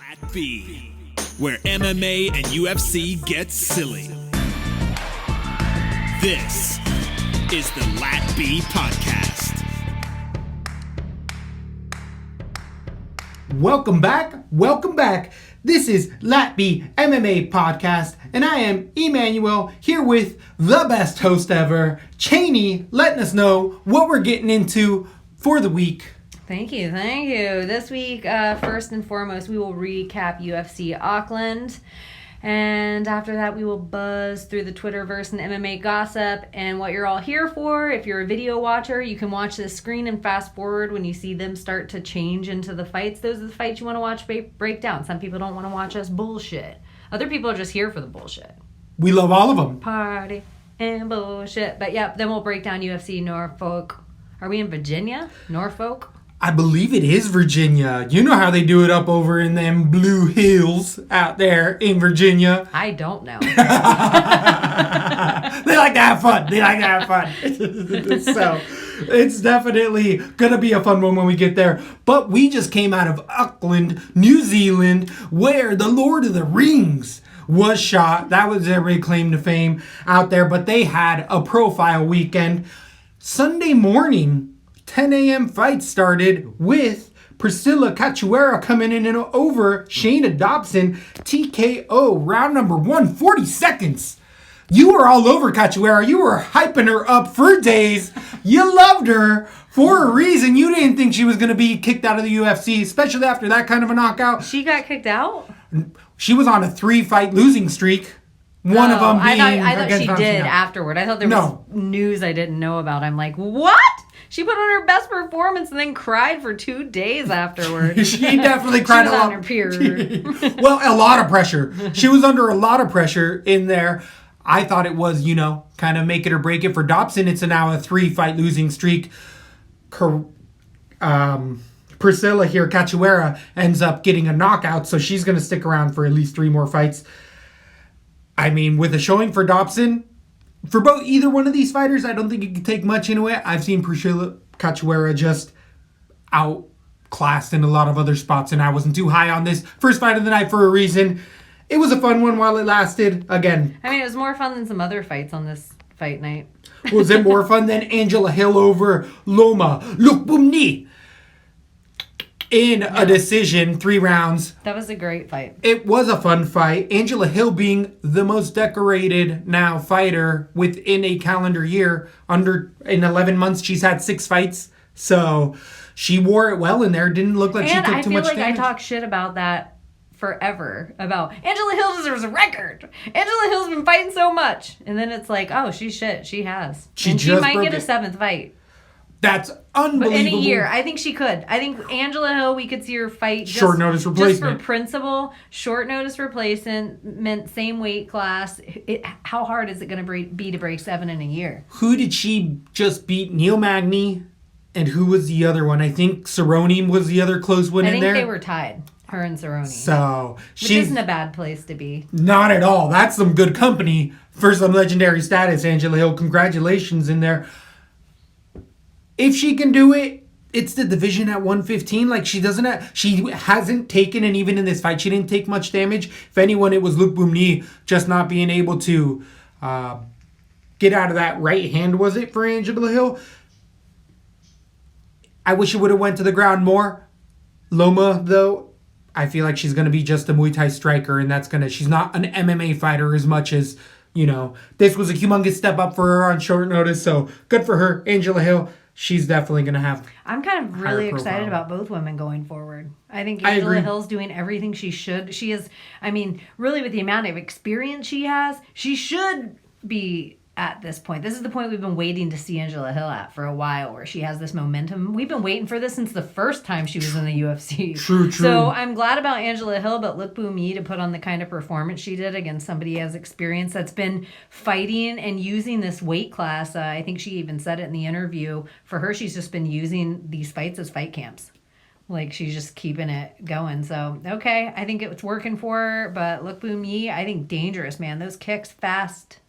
LaTB, where MMA and UFC get silly. This is the LaTB Podcast. Welcome back. This is LaTB MMA Podcast, and I am Emmanuel here with the best host ever, Cheney, letting us know what we're getting into for the week. Thank you. This week, first and foremost, we will recap UFC Auckland. And after that, we will buzz through the Twitterverse and MMA gossip and what you're all here for. If you're a video watcher, you can watch the screen and fast forward when you see them start to change into the fights. Those are the fights you want to watch break down. Some people don't want to watch us bullshit. Other people are just here for the bullshit. We love all of them. Party and bullshit. But yeah, then we'll break down UFC Norfolk. Are we in Virginia? Norfolk? I believe it is Virginia. You know how they do it up over in them blue hills out there in Virginia. I don't know. They like to have fun. So it's definitely going to be a fun one when we get there. But we just came out of Auckland, New Zealand, where the Lord of the Rings was shot. That was their big claim to fame out there. But they had a profile weekend. Sunday morning, 10 a.m. fight started with Priscilla Cachoeira coming in and over Shayna Dobson. TKO, round number 1, 40 seconds. You were all over Cachoeira. You were hyping her up for days. You loved her for a reason. You didn't think she was going to be kicked out of the UFC, especially after that kind of a knockout. She got kicked out? She was on a 3-fight losing streak. One of them being I thought against she Valentina. did afterward. I thought there was news I didn't know about. I'm like, what? She put on her best performance and then cried for 2 days afterward. She definitely cried a a lot. lot. Her period. Well, a lot of pressure. She was under a lot of pressure in there. I thought it was, kind of make it or break it for Dobson. It's now a 3-fight losing streak. Priscilla here, Cachoeira, ends up getting a knockout, so she's going to stick around for at least 3 more fights. I mean, with a showing for Dobson, for either one of these fighters, I don't think it could take much into it. I've seen Priscilla Cachoeira just outclassed in a lot of other spots, and I wasn't too high on this first fight of the night for a reason. It was a fun one while it lasted. Again, I mean, it was more fun than some other fights on this fight night. Was it more fun than Angela Hill over Loma Lukbumni in a decision, 3 rounds? That was a great fight. It was a fun fight. Angela Hill being the most decorated now fighter within a calendar year. In 11 months, she's had 6 fights. So she wore it well in there. Didn't look like she took too much damage. And I feel like I talk shit about that forever. About Angela Hill deserves a record. Angela Hill's been fighting so much. And then it's like, oh, she's shit. She has. She might get a 7th fight. That's unbelievable. But in a year, I think she could. I think Angela Hill, we could see her fight short notice replacement. Just for principle, short notice replacement meant same weight class. How hard is it going to be to break 7 in a year? Who did she just beat? Neil Magny, and who was the other one? I think Cerrone was the other close one in there. I think they were tied, her and Cerrone. So which isn't a bad place to be. Not at all. That's some good company for some legendary status. Angela Hill, congratulations in there. If she can do it, it's the division at 115. Like, she hasn't taken, and even in this fight, she didn't take much damage. If anyone, it was Luke Bumni just not being able to get out of that right hand, was it, for Angela Hill? I wish it would have went to the ground more. Loma, though, I feel like she's going to be just a Muay Thai striker, and she's not an MMA fighter as much as, this was a humongous step up for her on short notice, so good for her. Angela Hill, she's definitely going to have. I'm kind of really excited about both women going forward. I think Angela Hill's doing everything she should. She is, really with the amount of experience she has, she should be at this point. This is the point we've been waiting to see Angela Hill at for a while, where she has this momentum. We've been waiting for this since the first time she was in the UFC. True. So I'm glad about Angela Hill, but look Bumi to put on the kind of performance she did against somebody who has experience that's been fighting and using this weight class. I think she even said it in the interview. For her, she's just been using these fights as fight camps. Like, she's just keeping it going. So, okay, I think it's working for her. But look Bumi, I think dangerous, man. Those kicks fast.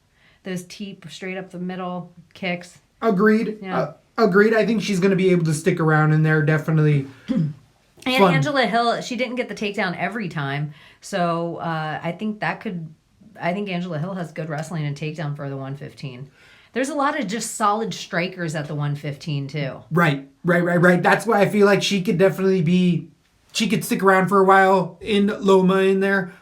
Those teep straight up the middle kicks. Agreed. Yeah. Agreed. I think she's going to be able to stick around in there, definitely. And fun. Angela Hill, she didn't get the takedown every time. So I think Angela Hill has good wrestling and takedown for the 115. There's a lot of just solid strikers at the 115 too. Right. That's why I feel like she could definitely she could stick around for a while in Loma in there.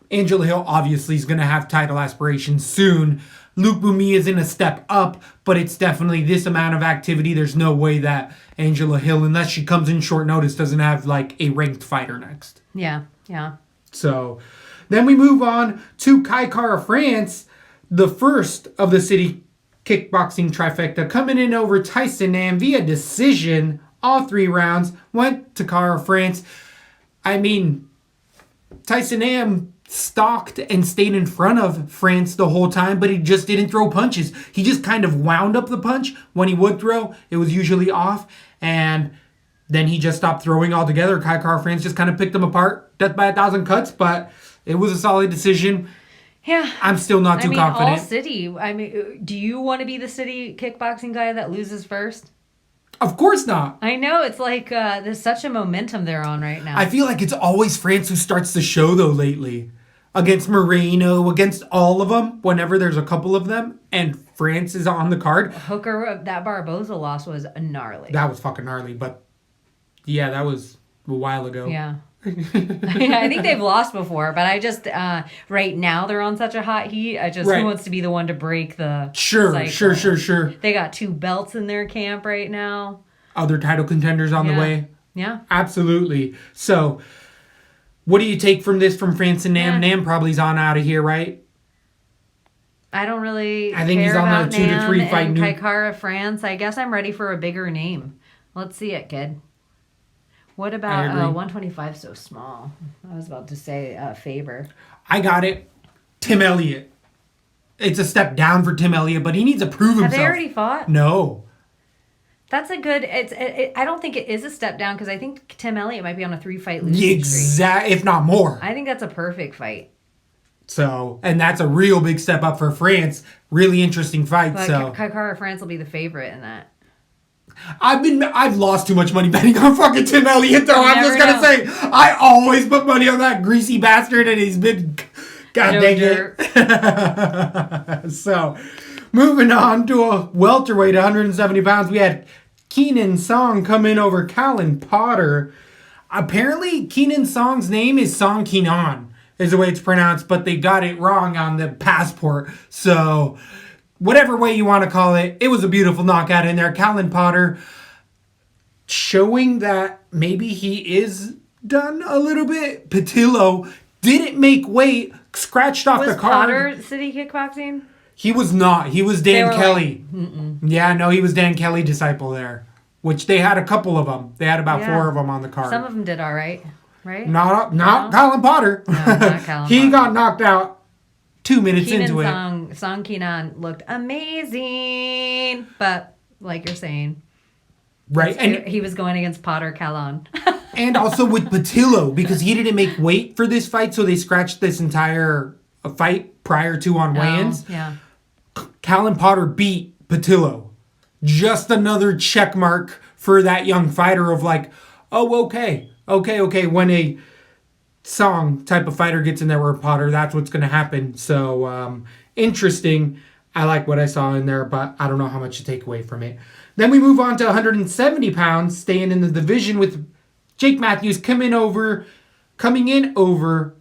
Angela Hill obviously is going to have title aspirations soon. Luke Bumi is in a step up, but it's definitely this amount of activity. There's no way that Angela Hill, unless she comes in short notice, doesn't have like a ranked fighter next. Yeah. So then we move on to Kai Kara France, the first of the city kickboxing trifecta, coming in over Tyson Nam via decision. All 3 rounds went to Kara France. I mean, Tyson Nam stalked and stayed in front of France the whole time, but he just didn't throw punches. He just kind of wound up the punch. When he would throw, it was usually off, and then he just stopped throwing altogether. Kai Kara France just kind of picked him apart, death by 1,000 cuts, but it was a solid decision. Yeah. I'm still not too confident. All city. Do you want to be the city kickboxing guy that loses first? Of course not. I know. It's like there's such a momentum they're on right now. I feel like it's always France who starts the show, though, lately. Against Moreno, against all of them, whenever there's a couple of them, and France is on the card. Hooker, that Barboza loss was gnarly. That was fucking gnarly, but yeah, that was a while ago. Yeah. I think they've lost before, but I just, right now they're on such a hot heat. Who wants to be the one to break the cycle? Sure. They got 2 belts in their camp right now. Other title contenders on the way. Yeah. Absolutely. So, what do you take from this from France and Nam? Nam probably's on out of here, right? I don't really I think care he's on about the 2 to 3 Nam fight. and Kai Kara France. I guess I'm ready for a bigger name. Let's see it, kid. What about 125 so small? I was about to say Faber. I got it. Tim Elliott. It's a step down for Tim Elliott, but he needs to prove himself. Have they already fought? No. That's a good. I don't think it is a step down because I think Tim Elliott might be on a 3-fight losing streak. If not more. I think that's a perfect fight. So, and that's a real big step up for France. Really interesting fight. But so, Kai Kara France will be the favorite in that. I've lost too much money betting on fucking Tim Elliott, though. I'm just gonna say I always put money on that greasy bastard, and he's been dang it. So, moving on to a welterweight, 170 pounds, we had Keenan Song come in over Callan Potter. Apparently, Keenan Song's name is Song Keenan, is the way it's pronounced, but they got it wrong on the passport. So, whatever way you want to call it, it was a beautiful knockout in there. Callan Potter showing that maybe he is done a little bit. Patillo didn't make weight, scratched off the card. Was Potter city kickboxing? He was not. He was Dan Kelly. Like, yeah, no, he was Dan Kelly disciple there, which they had a couple of them. They had about 4 of them on the card. Some of them did all right, right? Not Callan Potter. No, not Callan He Potter. got knocked out 2 minutes into it. Song Keenan looked amazing, but like you're saying, right, and he was going against Potter Callan. And also with Patillo, because he didn't make weight for this fight, so they scratched this entire fight prior to on weigh-ins. Yeah. Callan Potter beat Patillo. Just another check mark for that young fighter of like, oh, okay. When a Song type of fighter gets in there with Potter, that's what's going to happen. So, interesting. I like what I saw in there, but I don't know how much to take away from it. Then we move on to 170 pounds, staying in the division with Jake Matthews coming in over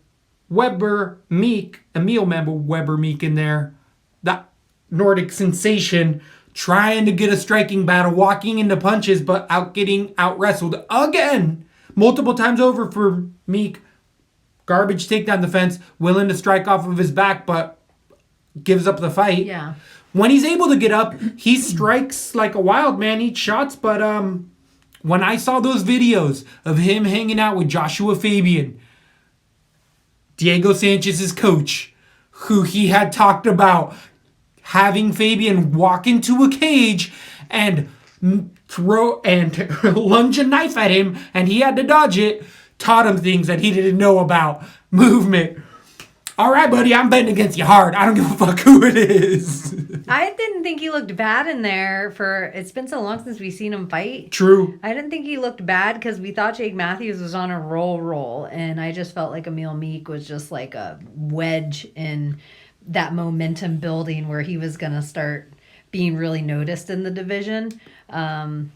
Weber Meek, Emil Weber Meek in there. The Nordic sensation trying to get a striking battle, walking into punches, but getting out wrestled again. Multiple times over for Meek. Garbage takedown defense, willing to strike off of his back, but gives up the fight. Yeah. When he's able to get up, he strikes like a wild man, eats shots, but when I saw those videos of him hanging out with Joshua Fabian, Diego Sanchez's coach, who he had talked about having Fabian walk into a cage and throw and lunge a knife at him, and he had to dodge it, taught him things that he didn't know about movement. all right, buddy, I'm betting against you hard. I don't give a fuck who it is. I didn't think he looked bad in there it's been so long since we've seen him fight. True. I didn't think he looked bad because we thought Jake Matthews was on a roll. And I just felt like Emil Meek was just like a wedge in that momentum building where he was going to start being really noticed in the division. But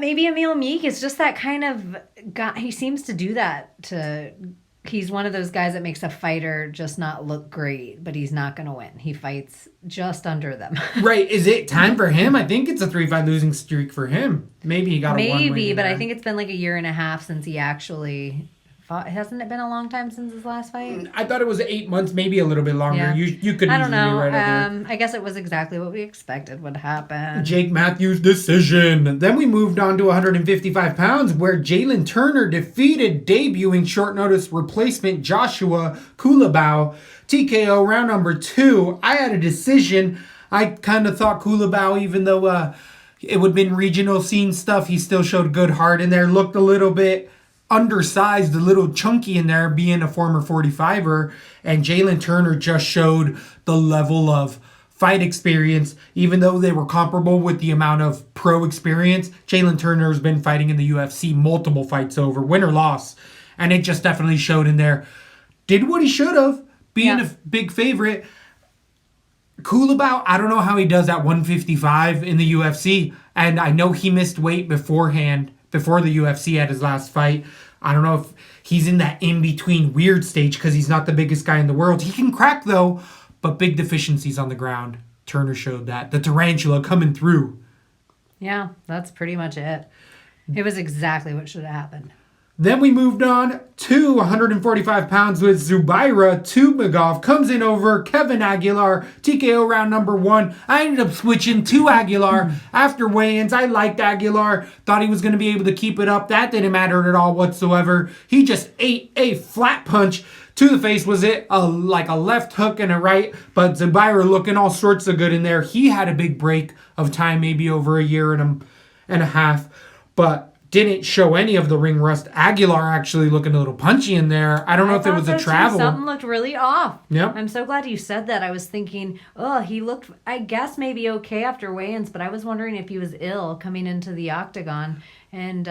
maybe Emil Meek is just that kind of guy. He seems to do that he's one of those guys that makes a fighter just not look great, but he's not going to win. He fights just under them. Right. Is it time for him? I think it's a 3-5 losing streak for him. Maybe he got a 1 win. Maybe, but I think it's been like a year and a half since he actually fought. Hasn't it been a long time since his last fight? I thought it was 8 months, maybe a little bit longer. Yeah. You could I don't know. Be right I guess it was exactly what we expected would happen. Jake Matthews decision. Then we moved on to 155 pounds where Jalen Turner defeated debuting short notice replacement Joshua Kulabau. TKO round number 2. I had a decision. I kind of thought Kulabau, even though it would have been regional scene stuff, he still showed good heart in there. Looked a little bit undersized, a little chunky in there, being a former 45er. And Jalen Turner just showed the level of fight experience, even though they were comparable with the amount of pro experience. Jalen Turner has been fighting in the UFC multiple fights over, win or loss. And it just definitely showed in there. Did what he should have, being a big favorite. Kulabau, I don't know how he does at 155 in the UFC. And I know he missed weight beforehand, before the UFC had his last fight. I don't know if he's in that in-between weird stage because he's not the biggest guy in the world. He can crack, though, but big deficiencies on the ground. Turner showed that. The tarantula coming through. Yeah, that's pretty much it. It was exactly what should have happened. Then we moved on to 145 pounds with Zubaira Tukhugov. Comes in over Kevin Aguilar. TKO round number 1. I ended up switching to Aguilar after weigh-ins. I liked Aguilar. Thought he was going to be able to keep it up. That didn't matter at all whatsoever. He just ate a flat punch to the face. Was it like a left hook and a right? But Zubaira looking all sorts of good in there. He had a big break of time, maybe over a year and a half. But didn't show any of the ring rust. Aguilar actually looking a little punchy in there. I don't know if it was a travel. Something looked really off. Yep. I'm so glad you said that. I was thinking, he looked, I guess, maybe okay after weigh-ins, but I was wondering if he was ill coming into the octagon. And,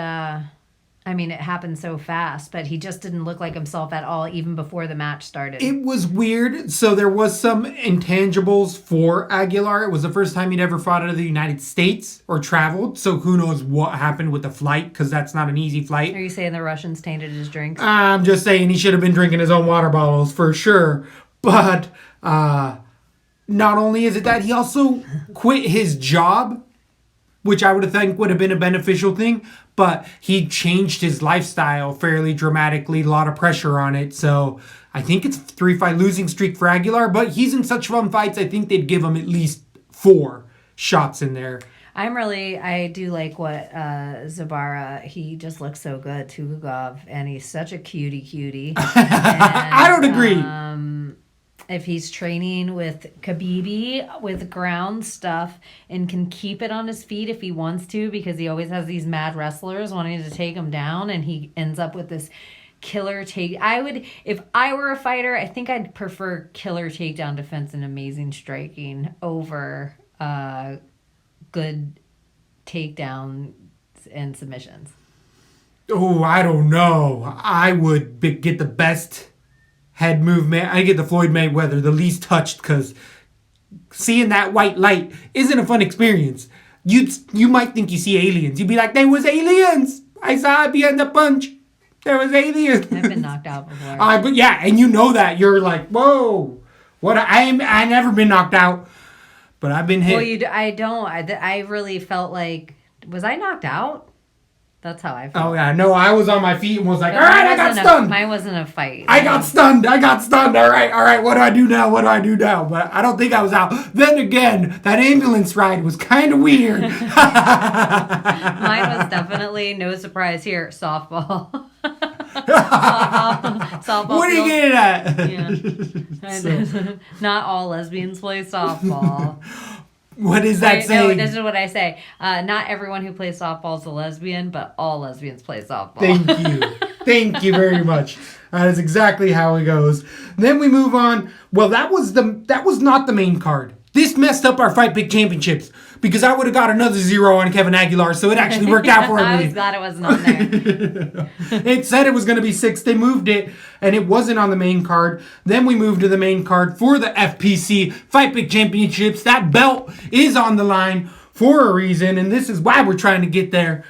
it happened so fast, but he just didn't look like himself at all, even before the match started. It was weird. So there was some intangibles for Aguilar. It was the first time he'd ever fought out of the United States or traveled. So who knows what happened with the flight, because that's not an easy flight. Are you saying the Russians tainted his drinks? I'm just saying he should have been drinking his own water bottles for sure. But not only is it that, he also quit his job, which I would think would have been a beneficial thing, but he changed his lifestyle fairly dramatically, a lot of pressure on it. So I think it's a 3-fight losing streak for Aguilar, but he's in such fun fights, I think they'd give him at least 4 shots in there. I do like what Zabara, he just looks so good, Tukhugov, and he's such a cutie. And, I don't agree. If he's training with Khabib with ground stuff and can keep it on his feet if he wants to, because he always has these mad wrestlers wanting to take him down, and he ends up with this killer take. If I were a fighter, I think I'd prefer killer takedown defense and amazing striking over good takedowns and submissions. Oh, I don't know. I would get the best head movement. I get the Floyd Mayweather, the least touched, because seeing that white light isn't a fun experience. You might think you see aliens. You'd be like, there was aliens. I saw it behind the punch. There was aliens. I've been knocked out before. But yeah, and you know that. You're like, whoa. What? I never been knocked out, but I've been hit. Well, I don't. I really felt like, was I knocked out? That's how I felt. Oh, yeah. No, I was on my feet and was like, all right, I got stunned. Mine wasn't a fight. I got stunned. All right. What do I do now? But I don't think I was out. Then again, that ambulance ride was kind of weird. Mine was definitely, no surprise here, softball. Softball. What are you getting at? Yeah. Not all lesbians play softball. What is that saying? No, this is what I say. Not everyone who plays softball is a lesbian, but all lesbians play softball. Thank you very much. That is exactly how it goes. Then we move on. Well, that was not the main card. This messed up our Fight Pick Championships because I would have got another 0 on Kevin Aguilar, so it actually worked out for me. I was glad it wasn't on there. It said it was going to be 6. They moved it, and it wasn't on the main card. Then we moved to the main card for the FPC Fight Pick Championships. That belt is on the line for a reason, and this is why we're trying to get there.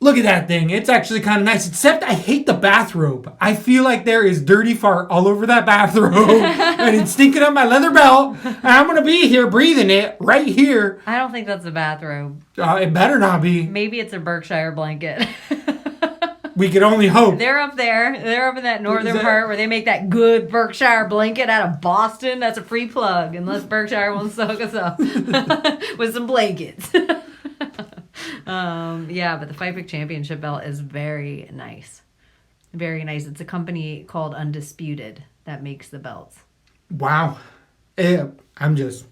Look at that thing. It's actually kind of nice, except I hate the bathrobe. I feel like there is dirty fart all over that bathrobe, and it's stinking up my leather belt, and I'm going to be here breathing it right here. I don't think that's a bathrobe. It better not be. Maybe it's a Berkshire blanket. We can only hope. They're up there. They're up in that northern part where they make that good Berkshire blanket out of Boston. That's a free plug, unless Berkshire wants to hook us up with some blankets. Yeah, but the Fight Pick Championship belt is very nice. Very nice. It's a company called Undisputed that makes the belts. Wow. I'm just...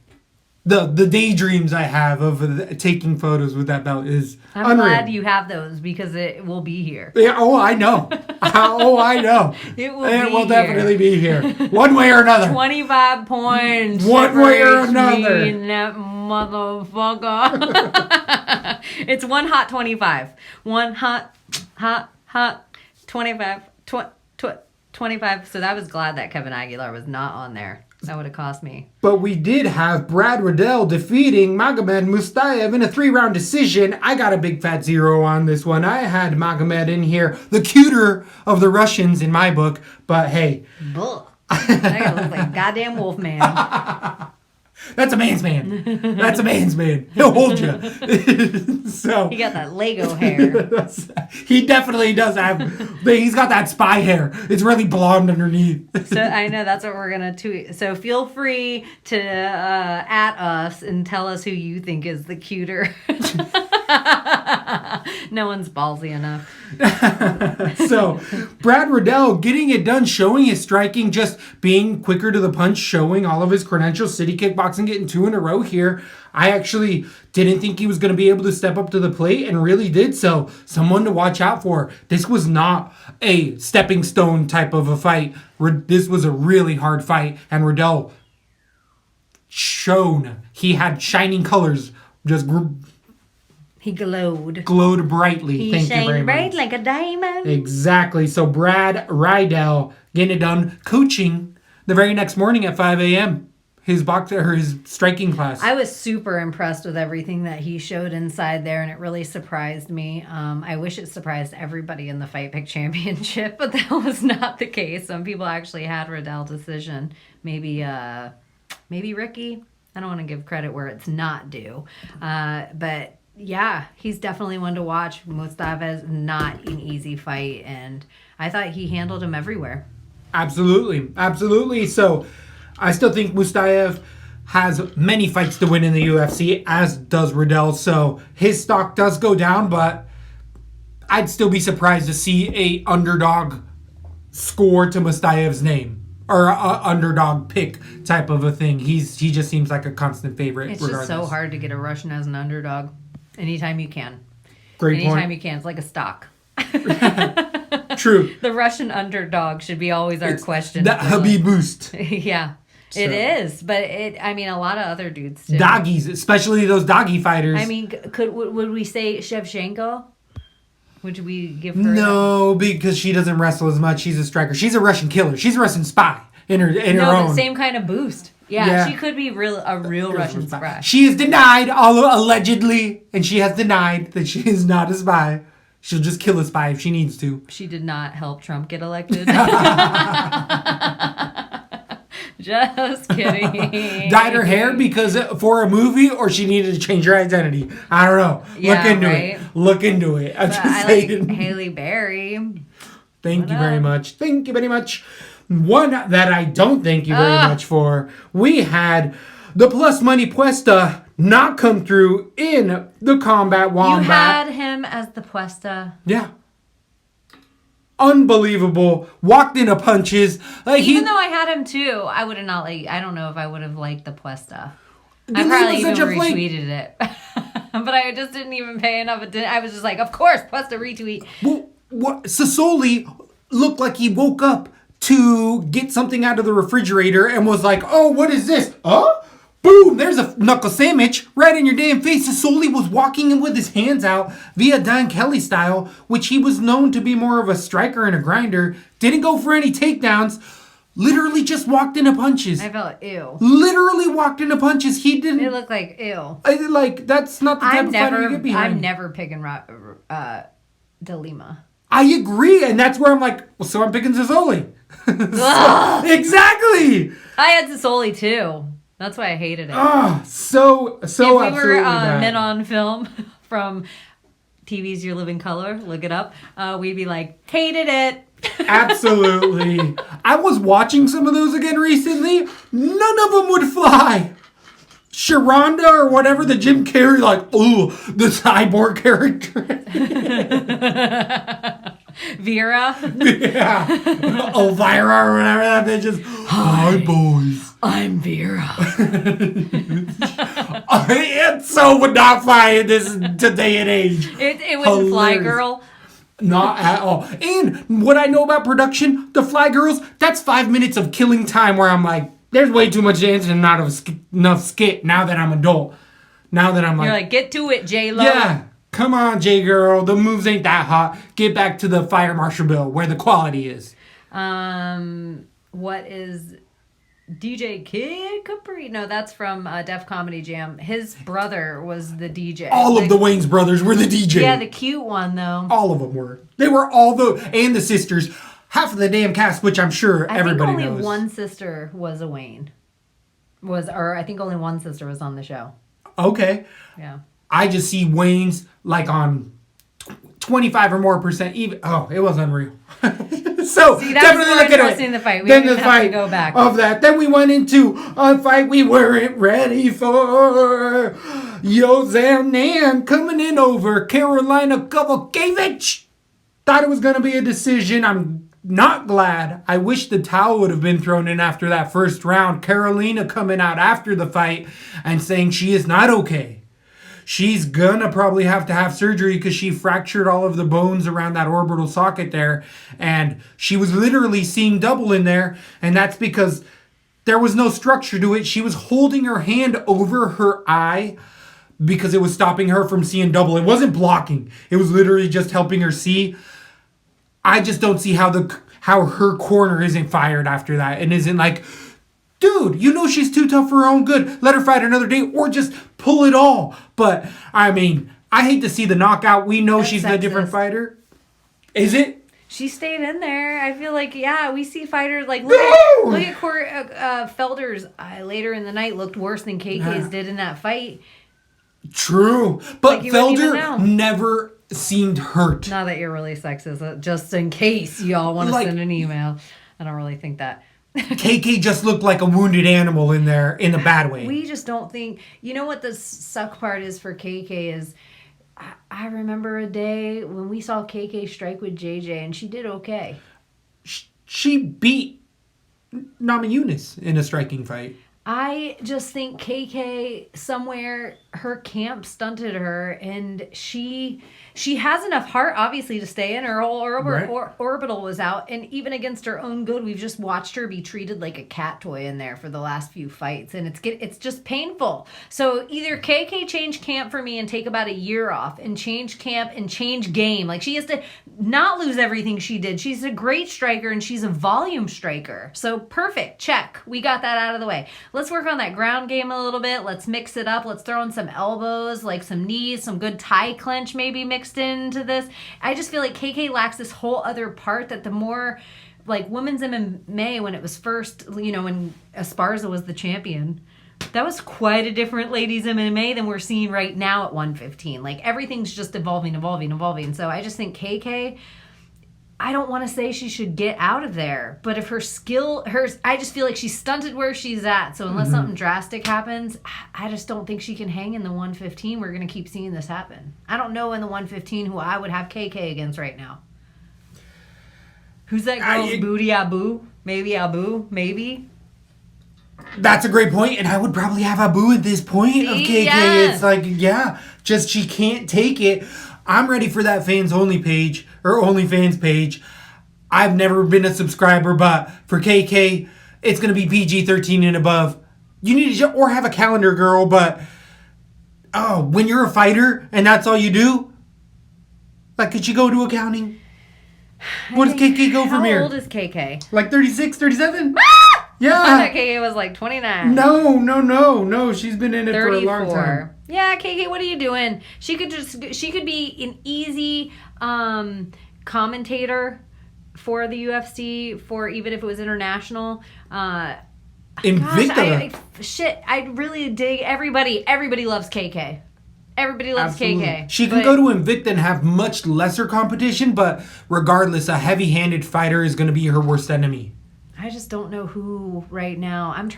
The daydreams I have of taking photos with that belt is I'm unreal. glad you have those because it will be here. Yeah, I know. I know. It will definitely be here. One way or another. 25 points. One way or another. That motherfucker. It's one hot 25. One hot 25. 25. So I was glad that Kevin Aguilar was not on there. That would have cost me. But we did have Brad Riddell defeating Magomed Mustaev in a 3-round decision. I got a big fat 0 on this one. I had Magomed in here, the cuter of the Russians in my book. But hey. Bull. That guy looks like a goddamn wolf man. That's a man's man. That's a man's man. He'll hold you. So he got that Lego hair. He definitely does have. He's got that spy hair. It's really blonde underneath. So I know that's what we're gonna tweet. So feel free to at us and tell us who you think is the cuter. No one's ballsy enough. So Brad Riddell getting it done, showing his striking, just being quicker to the punch, showing all of his credentials, city kickboxing, getting 2 in a row here. I actually didn't think he was going to be able to step up to the plate and really did so. Someone to watch out for. This was not a stepping stone type of a fight. This was a really hard fight, and Riddell shone. He had shining colors. He glowed. Glowed brightly. Thank you very much. Bright like a diamond. Exactly. So Brad Riddell getting it done, coaching the very next morning at 5 a.m. His striking class. I was super impressed with everything that he showed inside there, and it really surprised me. I wish it surprised everybody in the Fight Pick Championship, but that was not the case. Some people actually had Riddell decision. Maybe Ricky. I don't want to give credit where it's not due, but. Yeah, he's definitely one to watch. Mustaev, not an easy fight, and I thought he handled him everywhere. Absolutely. So I still think Mustaev has many fights to win in the UFC, as does Riddell. So his stock does go down, but I'd still be surprised to see a underdog score to Mustaev's name. Or a underdog pick type of a thing. He just seems like a constant favorite. It's just so hard to get a Russian as an underdog. Anytime you can. Anytime you can. It's like a stock. True. The Russian underdog should be always our question. That Habib boost. Yeah. So. It is, but a lot of other dudes too. Doggies, especially those doggy fighters. I mean, would we say Shevchenko? Would we give her No, because she doesn't wrestle as much. She's a striker. She's a Russian killer. She's a Russian spy in her own. No, the same kind of boost. Yeah, she could be a real Russian spy. She is denied, allegedly, and she has denied that she is not a spy. She'll just kill a spy if she needs to. She did not help Trump get elected. Just kidding. Dyed her hair because for a movie, or she needed to change her identity. I don't know. Yeah, Look into it. I'm just saying. Like Haley Berry. Thank you very much. One that I don't thank you very much for. We had the Plus Money Puesta not come through in the Combat Wombat. You had him as the Puesta. Yeah. Unbelievable. Walked into punches. Even though I had him too, I would have not I don't know if I would have liked the Puesta. I probably even retweeted it. But I just didn't even pay enough attention. I was just like, of course, Puesta retweet. Well, Sassoli looked like he woke up to get something out of the refrigerator and was like, oh, what is this? Huh? Boom, there's a knuckle sandwich right in your damn face. Soli was walking in with his hands out via Dan Kelly style, which he was known to be more of a striker and a grinder. Didn't go for any takedowns. Literally just walked into punches. I felt ew. Literally walked into punches. He didn't. It looked like ew. That's not the type of fighter you get behind. I'm never picking De Lima. I agree, and that's where I'm like, well, so I'm picking Soli. Exactly. I had Soli too. That's why I hated it. So if we were bad. men on film from TV's Your Living Color, look it up, we'd be like, hated it. Absolutely. I was watching some of those again recently. None of them would fly. Sharonda or whatever, the Jim Carrey, like, ooh, the cyborg character. Vera. Yeah. Elvira or whatever that bitch is. Hi, boys. I'm Vera. It so would not fly in this day and age. It wouldn't fly, girl. Not at all. And what I know about production, the Fly Girls, that's 5 minutes of killing time where I'm like, there's way too much dancing and not enough skit now that I'm adult. Now that I'm like... You're like, get to it, J-Lo. Yeah. Come on, J-Girl. The moves ain't that hot. Get back to the Fire Marshal Bill where the quality is. What is... DJ Kid Capri? No, that's from Def Comedy Jam. His brother was the DJ. All of the Wayans brothers were the DJ. Yeah, the cute one, though. All of them were. They were all and the sisters. Half of the damn cast, which I'm sure everybody knows. I think only one sister was a Wayne. I think only one sister was on the show. Okay. Yeah. I just see Wayne's like on 25 or more percent even. Oh, it was unreal. So definitely look at it. The fight. We then didn't the have fight to go back. of that. Then we went into a fight we weren't ready for. Yozan Nan coming in over Carolina Kowalkiewicz. Thought it was going to be a decision. I'm not glad. I wish the towel would have been thrown in after that first round. Carolina coming out after the fight and saying she is not okay. She's gonna probably have to have surgery because she fractured all of the bones around that orbital socket there. And she was literally seeing double in there. And that's because there was no structure to it. She was holding her hand over her eye because it was stopping her from seeing double. It wasn't blocking. It was literally just helping her see. I just don't see how her corner isn't fired after that and isn't like, dude, you know she's too tough for her own good. Let her fight another day or just pull it all. But, I mean, I hate to see the knockout. We know she's a different fighter. Is it? She stayed in there. I feel like, yeah, we see fighters like look at Felder's later in the night looked worse than KK's did in that fight. True. But like Felder never seemed hurt. Now that you're really sexist, just in case y'all want to send an email. I don't really think that. KK just looked like a wounded animal in there in a bad way. We just don't think... You know what the suck part is for KK is... I remember a day when we saw KK strike with JJ and she did okay. She beat Nama Yunus in a striking fight. I just think KK somewhere her camp stunted her and she has enough heart obviously to stay in. Her whole orbital was out, and even against her own good, we've just watched her be treated like a cat toy in there for the last few fights, and it's just painful. So either KK change camp for me and take about a year off and change camp and change game. Like she has to not lose everything she did. She's a great striker and she's a volume striker. So perfect. Check. We got that out of the way. Let's work on that ground game a little bit. Let's mix it up. Let's throw in some elbows, like some knees, some good tie clench maybe mixed into this. I just feel like KK lacks this whole other part that the more, like women's MMA when it was first, when Esparza was the champion, that was quite a different ladies MMA than we're seeing right now at 115. Like everything's just evolving. So I just think KK... I don't want to say she should get out of there, but if I just feel like she's stunted where she's at. So unless something drastic happens, I just don't think she can hang in the 115. We're going to keep seeing this happen. I don't know in the 115 who I would have KK against right now. Who's that girl's booty? Abu? Maybe Abu? Maybe? That's a great point, and I would probably have Abu at this point of KK. Yeah. It's like, just she can't take it. I'm ready for that fans only page or OnlyFans page. I've never been a subscriber, but for KK, it's going to be PG-13 and above. You need to, or have a calendar girl, but when you're a fighter and that's all you do, like, could you go to accounting? What does KK go from here? How old is KK? Like 36, 37? Yeah. I thought KK was like 29. No. She's been in it 34. for a long time. Yeah, KK, what are you doing? She could be an easy commentator for the UFC, for even if it was international. Invicta. I really dig everybody. Everybody loves KK. Everybody loves Absolutely. KK. She can go to Invicta and have much lesser competition, but regardless, a heavy-handed fighter is going to be her worst enemy. I just don't know who right now. I'm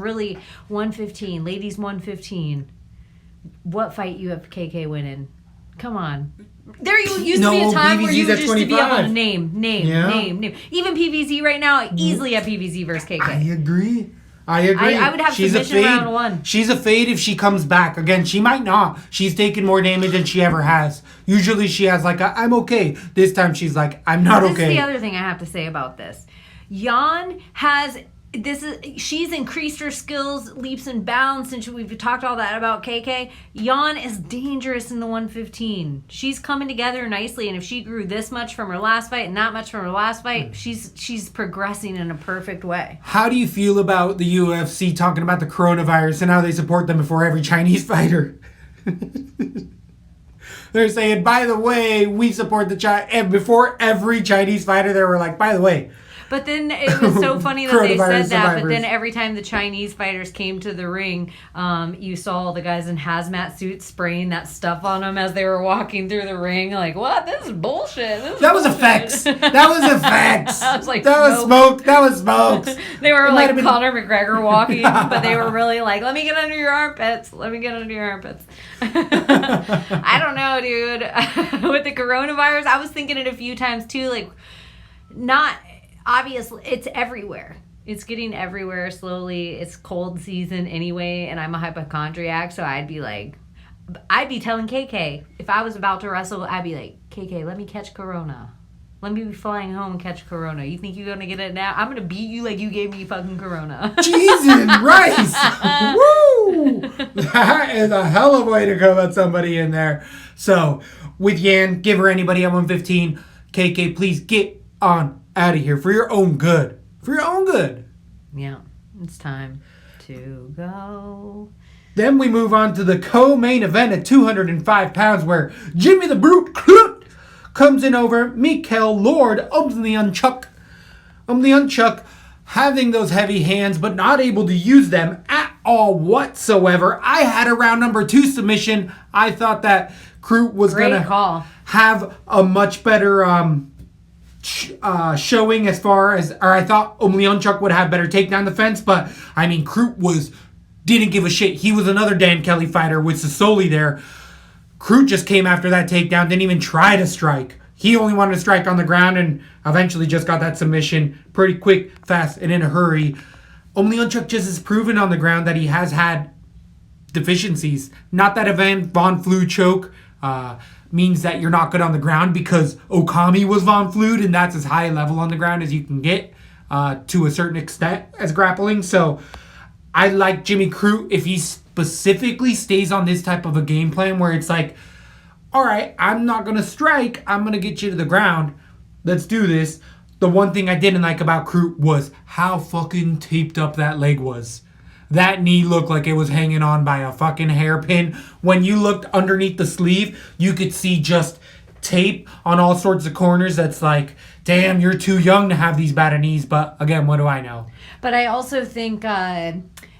really 115. Ladies 115. What fight you have KK winning? Come on. There used to be a time where you just to be able to name. Even PVZ right now, I easily have PVZ versus KK. I agree. I would have submission round 1. She's a fade if she comes back. Again, she might not. She's taken more damage than she ever has. Usually she has like I'm okay. This time she's like, I'm not okay. This is the other thing I have to say about this. Jan she's increased her skills leaps and bounds since we've talked all that about KK. Jan is dangerous in the 115. She's coming together nicely, and if she grew this much from her last fight and that much from her last fight, she's progressing in a perfect way. How do you feel about the UFC talking about the coronavirus and how they support them before every Chinese fighter? They're saying, by the way, we support and before every Chinese fighter, they were like, by the way. But then it was so funny that they said that, but then every time the Chinese fighters came to the ring, you saw the guys in hazmat suits spraying that stuff on them as they were walking through the ring. Like, what? This is bullshit. That was effects. That was effects. I was like, that was smoke. That was smokes. They were like Conor McGregor walking, but they were really like, let me get under your armpits. Let me get under your armpits. I don't know, dude. With the coronavirus, I was thinking it a few times too, like, not... Obviously, it's everywhere. It's getting everywhere slowly. It's cold season anyway, and I'm a hypochondriac, so I'd be telling KK, if I was about to wrestle, I'd be like, KK, let me catch corona. Let me be flying home and catch corona. You think you're going to get it now? I'm going to beat you like you gave me fucking corona. Jesus Christ! Woo! That is a hell of a way to go about somebody in there. So, with Yan, give her anybody at 115. KK, please get on out of here for your own good. For your own good. Yeah, it's time to go. Then we move on to the co-main event at 205 pounds where Jimmy the Brute comes in over Mikael Lord Umlianchuk. Umlianchuk having those heavy hands but not able to use them at all whatsoever. I had a round number 2 submission. I thought that Crute was going to have a much better... showing as far as, or I thought Umlianchuk would have better takedown defense, but I mean, Crute didn't give a shit. He was another Dan Kelly fighter with Sassoli there. Crute just came after that takedown, didn't even try to strike. He only wanted to strike on the ground and eventually just got that submission pretty quick, fast, and in a hurry. Umlianchuk just has proven on the ground that he has had deficiencies. Not that Von Flue choke means that you're not good on the ground, because Okami was Von Flued, and that's as high a level on the ground as you can get to a certain extent as grappling. So I like Jimmy Crute if he specifically stays on this type of a game plan where it's like, all right, I'm not going to strike. I'm going to get you to the ground. Let's do this. The one thing I didn't like about Crute was how fucking taped up that leg was. That knee looked like it was hanging on by a fucking hairpin. When you looked underneath the sleeve, you could see just tape on all sorts of corners. That's like, damn, you're too young to have these bad knees. But again, what do I know? But I also think,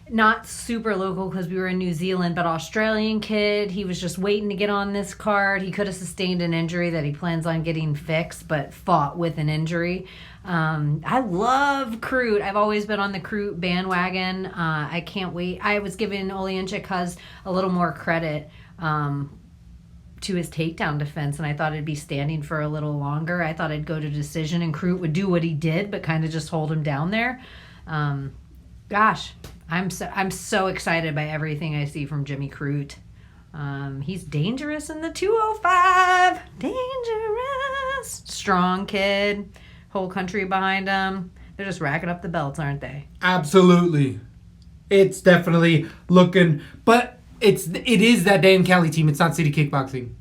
not super local because we were in New Zealand, but Australian kid. He was just waiting to get on this card. He could have sustained an injury that he plans on getting fixed, but fought with an injury. I love Crute. I've always been on the Crute bandwagon. I can't wait. I was giving Umlianchuk a little more credit to his takedown defense, and I thought it'd be standing for a little longer. I thought it'd go to decision, and Crute would do what he did, but kind of just hold him down there. Gosh, I'm so excited by everything I see from Jimmy Crute. He's dangerous in the 205. Dangerous. Strong kid. whole country behind them. They're just racking up the belts, aren't they? Absolutely. It's definitely looking, but it is that Dan Kelly team. It's not City Kickboxing.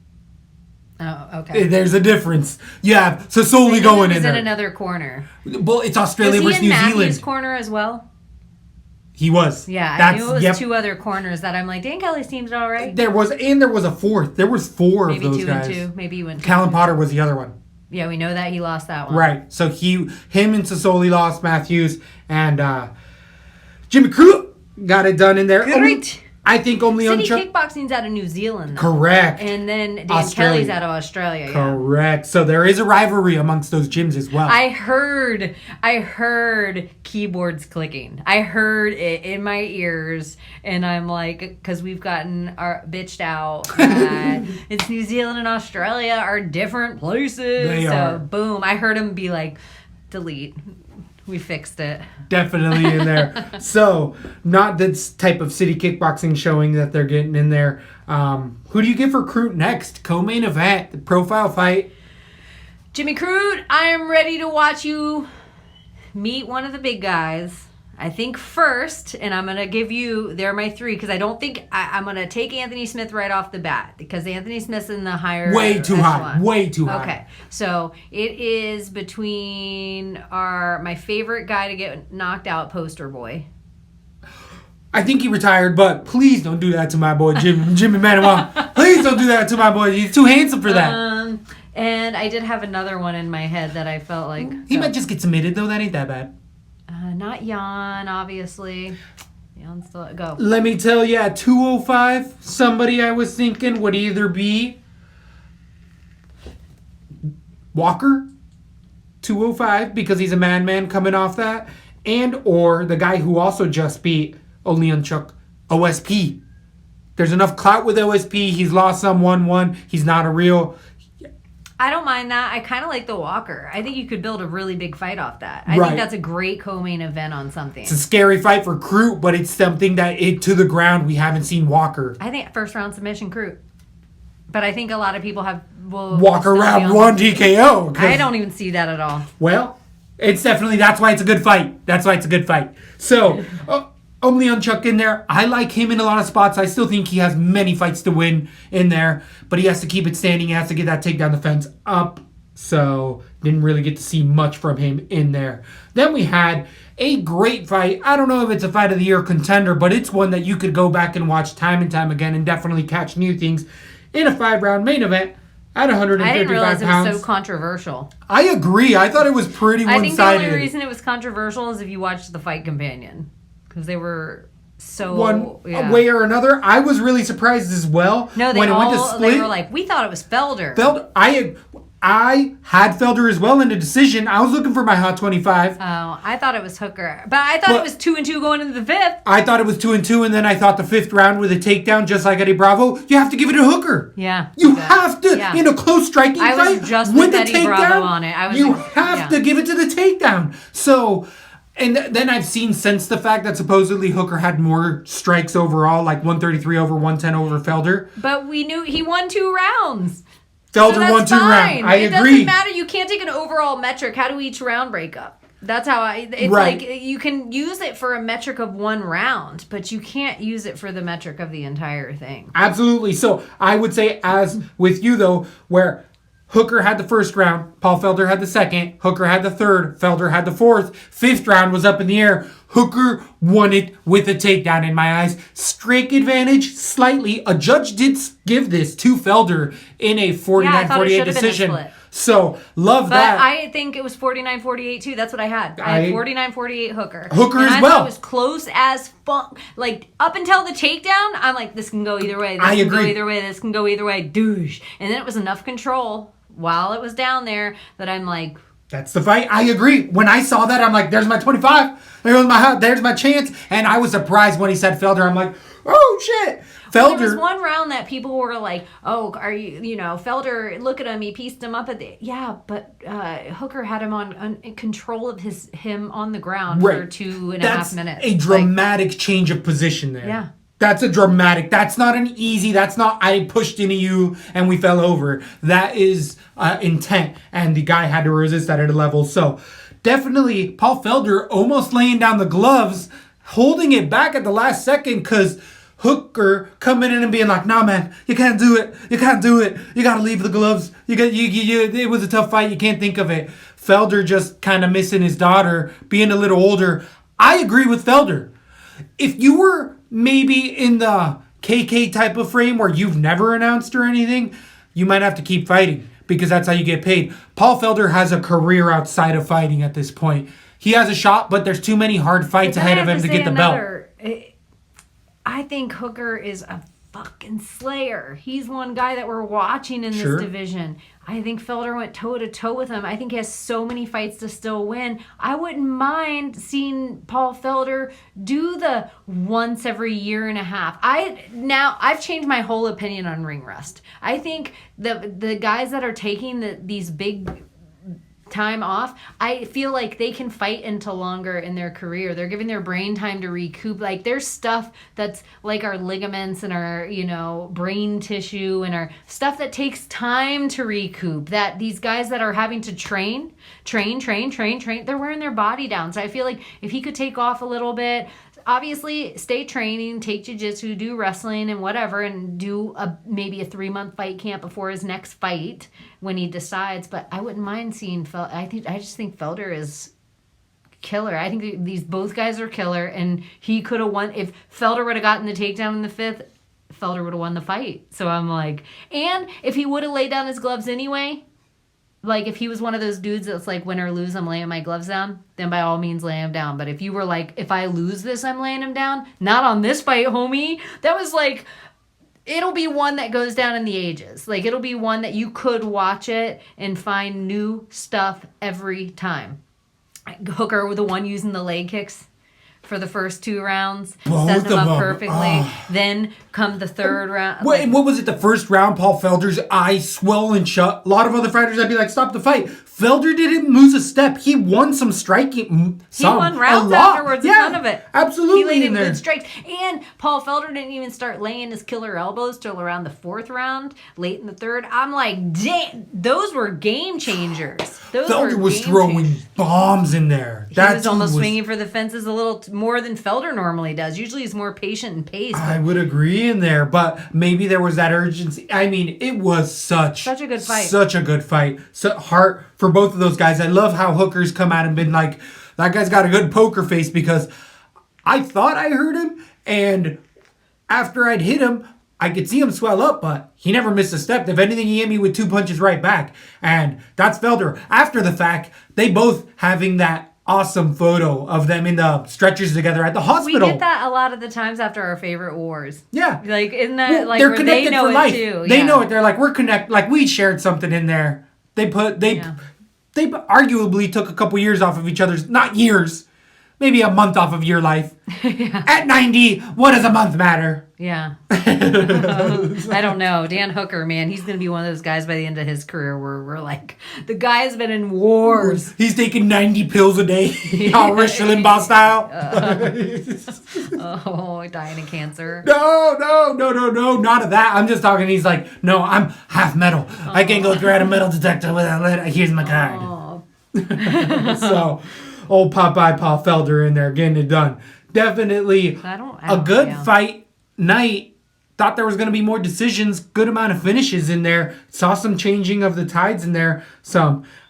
Oh, okay. There's a difference. Yeah, so solely going in there. In another corner. Well, it's Australia versus New Was he in Zealand. Matthew's corner as well? He was. Yeah, I knew it was two other corners that I'm like, Dan Kelly's team's all right. There was a fourth. There was four Maybe of those guys. Maybe 2 and 2. Maybe he went 2. Callum Potter was the other one. Yeah, we know that he lost that one. Right. So him and Sassoli lost. Matthews and Jimmy Crute got it done in there. Great. I think only City Kickboxing's out of New Zealand, though. Correct. And then Dan Kelly's out of Australia. Correct. Yeah. So there is a rivalry amongst those gyms as well. I heard keyboards clicking. I heard it in my ears, and I'm like, because we've gotten bitched out. It's New Zealand and Australia are different places. They are. Boom. I heard him be like, delete. We fixed it. Definitely in there. So, not this type of City Kickboxing showing that they're getting in there. Who do you get for Crute next? Co-main event, the profile fight. Jimmy Crute, I am ready to watch you meet one of the big guys. I think first, and I'm going to give you, they're my 3, because I don't think, I'm going to take Anthony Smith right off the bat, because Anthony Smith's in the higher Way too high. Way too high. Okay, so it is between my favorite guy to get knocked out, Poster Boy. I think he retired, but please don't do that to my boy, Jimmy Manuel. Please don't do that to my boy. He's too handsome for that. And I did have another one in my head that I felt like... He might just get submitted, though. That ain't that bad. Not Jan, obviously. Jan's still... Go. Let me tell you, at 205, somebody I was thinking would either be Walker, 205, because he's a man coming off that, and or the guy who also just beat Oleanchuk, OSP. There's enough clout with OSP. He's lost some 1-1. He's not a real... I don't mind that. I kind of like the Walker. I think you could build a really big fight off that. I think that's a great co-main event on something. It's a scary fight for Crute, but it's something that to the ground we haven't seen Walker. I think first round submission Crute. But I think a lot of people Walker round 1 TKO. I don't even see that at all. Well, it's definitely, that's why it's a good fight. That's why it's a good fight. So, Oleanchuk in there. I like him in a lot of spots. I still think he has many fights to win in there, but he has to keep it standing. He has to get that takedown defense up. So, didn't really get to see much from him in there. Then we had a great fight. I don't know if it's a fight of the year contender, but it's one that you could go back and watch time and time again and definitely catch new things in a 5-round main event at 155 pounds. I didn't realize it was so controversial. I agree. I thought it was pretty one-sided. I think the only reason it was controversial is if you watched The Fight Companion. Because they were so... One way or another. I was really surprised as well. No, they were like, we thought it was Felder. I had Felder as well in a decision. I was looking for my Hot 25. Oh, I thought it was Hooker. But I thought it was 2-2 going into the 5th. I thought it was 2-2, and then I thought the 5th round with a takedown, just like Eddie Bravo, you have to give it to Hooker. Yeah. You have to, in a close striking fight, I was just with Eddie Bravo on it. You have to give it to the takedown. So... And then I've seen since the fact that supposedly Hooker had more strikes overall, like 133 over 110 over Felder. But we knew he won 2 rounds. Felder won 2 rounds. I agree. It doesn't matter. You can't take an overall metric. How do each round break up? That's how it's like you can use it for a metric of 1 round, but you can't use it for the metric of the entire thing. Absolutely. So I would say, as with you though, where Hooker had the first round, Paul Felder had the second, Hooker had the third, Felder had the fourth, 5th round was up in the air. Hooker won it with a takedown in my eyes. Strike advantage, slightly. A judge did give this to Felder in a 49-48 decision. So, love that. But I think it was 49-48 too. That's what I had. I had 49-48 Hooker. Hooker and as well. I thought it was close as fuck. Like, up until the takedown, I'm like, this can go either way. This can go either way. This can go either way. Douche. And then it was enough control while it was down there that I'm like... That's the fight. I agree. When I saw that, I'm like, there's my 25. There's my chance. And I was surprised when he said Felder. I'm like, oh, shit. Felder. Well, there was one round that people were like, oh, are you Felder, look at him. He pieced him up at the... Yeah, but Hooker had him on control of him on the ground for 2.5 minutes. A dramatic change of position there. Yeah. That's a dramatic. That's not an easy. That's not I pushed into you and we fell over. That is intent. And the guy had to resist that at a level. So definitely Paul Felder almost laying down the gloves, holding it back at the last second because Hooker coming in and being like, nah, man, you can't do it. You can't do it. You got to leave the gloves. It was a tough fight. You can't think of it. Felder just kind of missing his daughter, being a little older. I agree with Felder. If you were maybe in the KK type of frame where you've never announced or anything, you might have to keep fighting because that's how you get paid. Paul Felder has a career outside of fighting at this point. He has a shot, but there's too many hard fights ahead of him to get the belt. I think Hooker is a fucking slayer. He's one guy that we're watching in this division. I think Felder went toe-to-toe with him. I think he has so many fights to still win. I wouldn't mind seeing Paul Felder do the once every year and a half. I've changed my whole opinion on ring rust. I think the guys that are taking these big time off, I feel like they can fight until longer in their career. They're giving their brain time to recoup. Like there's stuff that's like our ligaments and our, brain tissue and our stuff that takes time to recoup, that these guys that are having to train, they're wearing their body down. So I feel like if he could take off a little bit, obviously stay training, take jiu-jitsu, do wrestling and whatever, and do maybe a 3-month fight camp before his next fight when he decides. But I wouldn't mind seeing I just think Felder is killer. I think these both guys are killer, and he could have won. If Felder would have gotten the takedown in the 5th, Felder would have won the fight. So I'm like, and if he would have laid down his gloves anyway, like if he was one of those dudes that's like, win or lose, I'm laying my gloves down, then by all means lay him down. But if you were like, if I lose this, I'm laying him down, not on this fight, homie. That was like, it'll be one that goes down in the ages. Like it'll be one that you could watch it and find new stuff every time. Hooker with the one using the leg kicks for the first 2 rounds, setting them up perfectly. Then come the 3rd round. Wait, what was it? The first round, Paul Felder's eyes swollen shut. A lot of other fighters, I'd be like, stop the fight. Felder didn't lose a step. He won some striking. He won rounds afterwards. Yeah, a ton of it. Absolutely. He laid in good strikes. And Paul Felder didn't even start laying his killer elbows till around the 4th round, late in the 3rd. I'm like, damn, those were game changers. Felder was throwing bombs in there. He was almost swinging for the fences a little more than Felder normally does. Usually he's more patient and paced. I would agree in there, but maybe there was that urgency. I mean, it was such a good fight. Such a good fight. So heart for both of those guys. I love how Hooker's come out and been like, that guy's got a good poker face, because I thought I heard him, and after I'd hit him, I could see him swell up, but he never missed a step. If anything, he hit me with 2 punches right back. And that's Felder. After the fact, they both having that awesome photo of them in the stretchers together at the hospital. We get that a lot of the times after our favorite wars. Yeah. Like, isn't that like they're where connected they know for it life. too? They know it. They're like, we're connected. Like, we shared something in there. They arguably took a couple years off of each other's, not years, maybe a month off of your life. Yeah. At 90, what does a month matter? Yeah. I don't know. Dan Hooker, man, he's going to be one of those guys by the end of his career where we're like, the guy's been in wars. He's taking 90 pills a day, all Rush Limbaugh style. Dying of cancer. No, not of that. I'm just talking, he's like, no, I'm half metal. I can't go through a metal detector without it. Here's my card. So, old Popeye Paul Felder in there getting it done. Definitely a good fight night. Thought there was going to be more decisions, good amount of finishes in there. Saw some changing of the tides in there.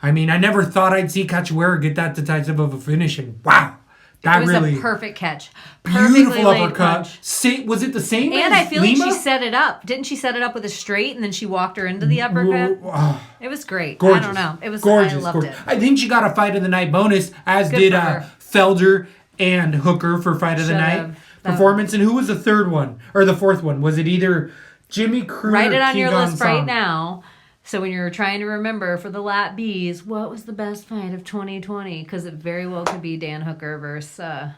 I never thought I'd see Cachoeira get that decisive of a finish, and wow. That it was really a perfect catch. Beautiful uppercut. Was it the same and as I feel Lima? like she set it up. Didn't she set it up with a straight and then she walked her into the uppercut? It was great. Gorgeous. I don't know. It was gorgeous. I loved it. I think she got a fight of the night bonus, as did Felder and Hooker for fight of the night performance. And who was the 3rd one? Or the 4th one? Was it either Jimmy Crute Write it on your list right now. So when you're trying to remember for the LaTBs, what was the best fight of 2020? Because it very well could be Dan Hooker versus...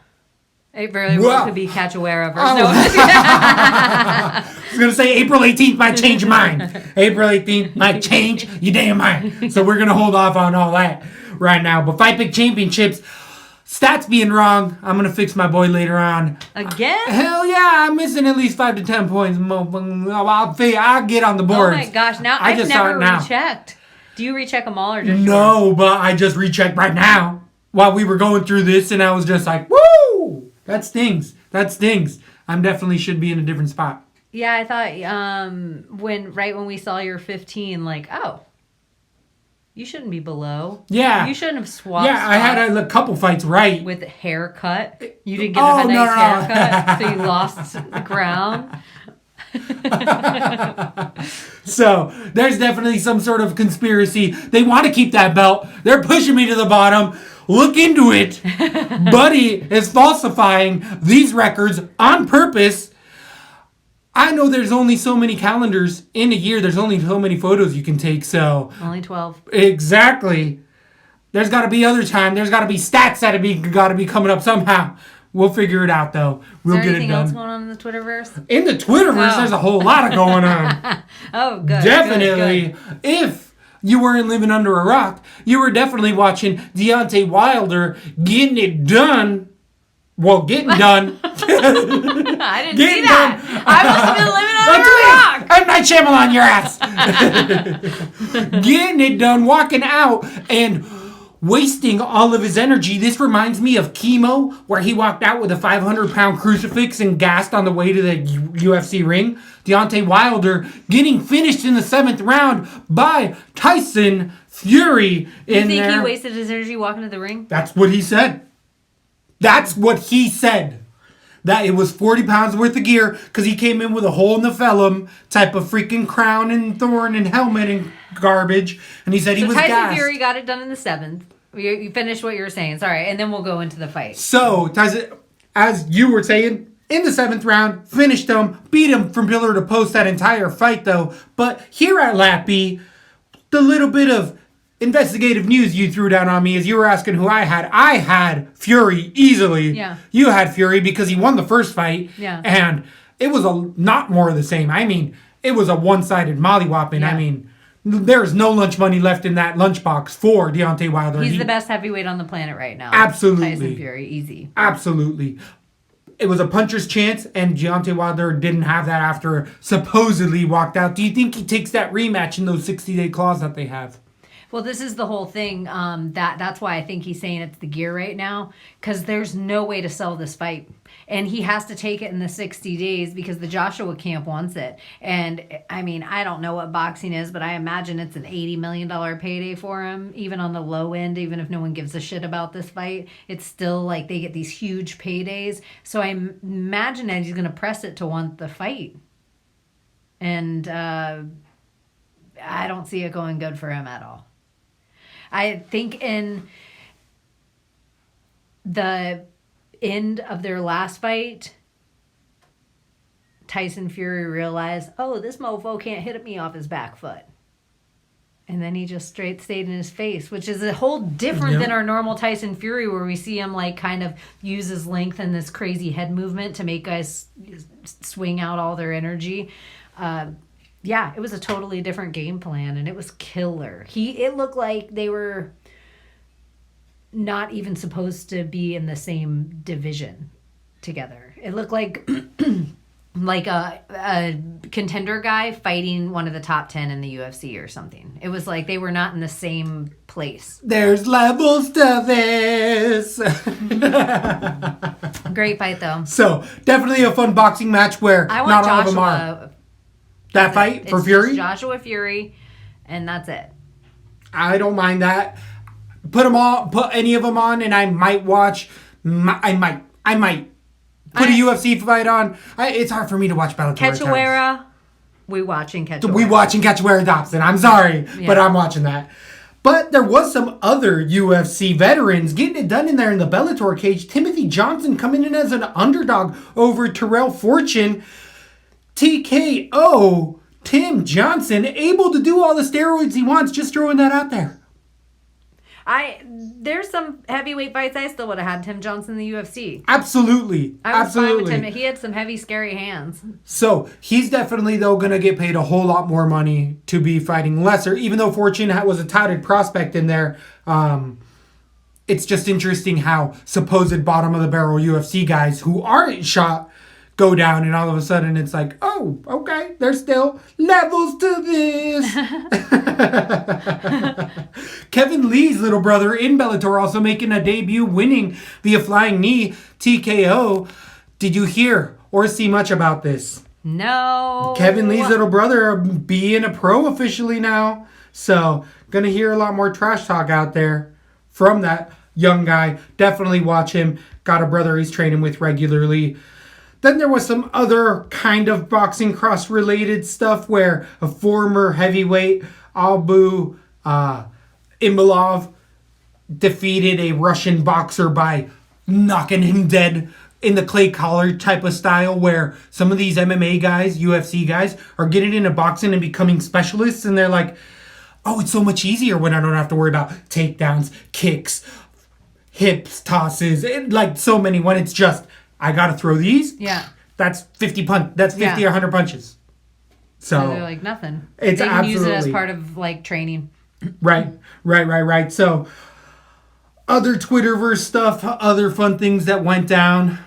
it very well could be Cachoeira versus... I was going to say April 18th might change your mind. April 18th might change your damn mind. So we're going to hold off on all that right now. But Fight Pick Championships, Stats being wrong. I'm going to fix my boy later on. Again? Hell yeah, I'm missing at least 5 to 10 points. I'll get on the board. Oh my gosh, now I've never rechecked. Do you recheck them all or just No, yours? But I just rechecked right now while we were going through this, and I was just like, woo! That stings. I'm definitely should be in a different spot. Yeah, I thought when we saw your 15, like, oh, you shouldn't be below. Yeah. You shouldn't have swapped. Yeah, I had a couple fights right. With a haircut. You didn't get a nice haircut, so you lost the ground. So, there's definitely some sort of conspiracy. They want to keep that belt. They're pushing me to the bottom. Look into it. Buddy is falsifying these records on purpose. I know there's only so many calendars in a year. There's only so many photos you can take, so... Only 12. Exactly. There's got to be other time. There's got to be stats that got to be coming up somehow. We'll figure it out, though. We'll get it done. Anything else going on in the Twitterverse? In the Twitterverse, there's a whole lot of going on. Oh, good. Definitely. Good. If you weren't living under a rock, you were definitely watching Deontay Wilder getting it done. Well, getting done. I didn't see that. Done. I must have been living under a rock. M. Night Shyamalan, your ass. Getting it done, walking out, and wasting all of his energy. This reminds me of Chemo, where he walked out with a 500-pound crucifix and gassed on the way to the UFC ring. Deontay Wilder getting finished in the 7th round by Tyson Fury. You think he wasted his energy walking to the ring? That's what he said. That it was 40 pounds worth of gear because he came in with a hole in the felum type of freaking crown and thorn and helmet and garbage. And he said he was gassed. Tyson Fury got it done in the 7th. You finished what you were saying. Sorry. And then we'll go into the fight. So, Tyson, as you were saying, in the 7th round, finished him, beat him from pillar to post that entire fight, though. But here at LaTB, the little bit of investigative news you threw down on me as you were asking who I had Fury easily. Yeah. You had Fury because he won the first fight. Yeah. And it was not more of the same. I mean, it was a one-sided mollywhopping. Yeah. I mean, there's no lunch money left in that lunchbox for Deontay Wilder. He's the best heavyweight on the planet right now. Absolutely. Tyson Fury, easy. Absolutely. It was a puncher's chance, and Deontay Wilder didn't have that after supposedly walked out. Do you think he takes that rematch in those 60-day clause that they have? Well, this is the whole thing. That's why I think he's saying it's the gear right now, because there's no way to sell this fight. And he has to take it in the 60 days because the Joshua camp wants it. And, I mean, I don't know what boxing is, but I imagine it's an $80 million payday for him, even on the low end, even if no one gives a shit about this fight. It's still like they get these huge paydays. So I imagine that he's going to press it to want the fight. And I don't see it going good for him at all. I think in the end of their last fight, Tyson Fury realized, oh, this mofo can't hit me off his back foot. And then he just straight stayed in his face, which is a whole different than our normal Tyson Fury, where we see him like kind of use his length and this crazy head movement to make guys swing out all their energy. Yeah, it was a totally different game plan, and it was killer. It looked like they were not even supposed to be in the same division together. It looked like like a contender guy fighting one of the top 10 in the UFC or something. It was like they were not in the same place. There's levels to this. Great fight, though. So, definitely a fun boxing match where not all of them are. That fight for Fury? Joshua Fury, and that's it. I don't mind that. Put any of them on, and I might watch. I might put a UFC fight on. It's hard for me to watch Bellator. Cachoeira. We watching Cachoeira Dobson. I'm sorry, but I'm watching that. But there was some other UFC veterans getting it done in there in the Bellator cage. Timothy Johnson coming in as an underdog over Terrell Fortune. TKO, Tim Johnson, able to do all the steroids he wants, just throwing that out there. There's some heavyweight fights I still would have had Tim Johnson in the UFC. Absolutely. I was fine with him. He had some heavy, scary hands. So, he's definitely, though, going to get paid a whole lot more money to be fighting lesser, even though Fortune was a touted prospect in there. it's just interesting how supposed bottom of the barrel UFC guys who aren't shot go down, and all of a sudden it's like, oh, okay, there's still levels to this. Kevin Lee's little brother in Bellator also making a debut, winning via flying knee TKO. Did you hear or see much about this? No. Kevin Lee's little brother being a pro officially now. So, gonna hear a lot more trash talk out there from that young guy. Definitely watch him. Got a brother he's training with regularly. Then there was some other kind of boxing cross-related stuff where a former heavyweight, Albu Imbalov, defeated a Russian boxer by knocking him dead in the clay collar type of style, where some of these MMA guys, UFC guys, are getting into boxing and becoming specialists, and they're like, oh, it's so much easier when I don't have to worry about takedowns, kicks, hips, tosses, and like so many, when it's just, I gotta throw these. Yeah. That's 50 or 100 punches. So they're like nothing. It's they can use it as absolutely- part of like training. Right. So other Twitterverse stuff, other fun things that went down.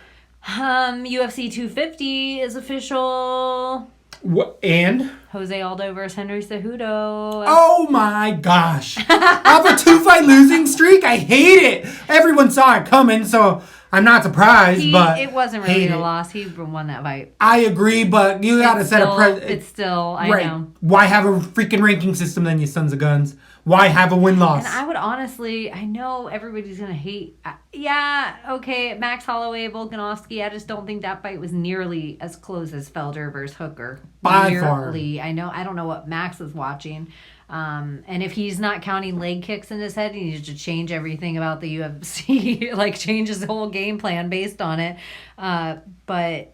UFC 250 is official. What and? Jose Aldo versus Henry Cejudo. Oh my gosh. Off a 2-fight losing streak? I hate it. Everyone saw it coming, so I'm not surprised, but it wasn't really hate a it. loss. He won that fight. I agree, but you gotta set a precedent. It's still, I right. know. Why have a freaking ranking system then, you sons of guns? Why have a win-loss? And I would honestly, I know everybody's going to hate. Yeah, okay, Max Holloway, Volkanovski, I just don't think that fight was nearly as close as Felder versus Hooker. By far. I know, I don't know what Max is watching. And if he's not counting leg kicks in his head, he needs to change everything about the UFC, like change his whole game plan based on it. But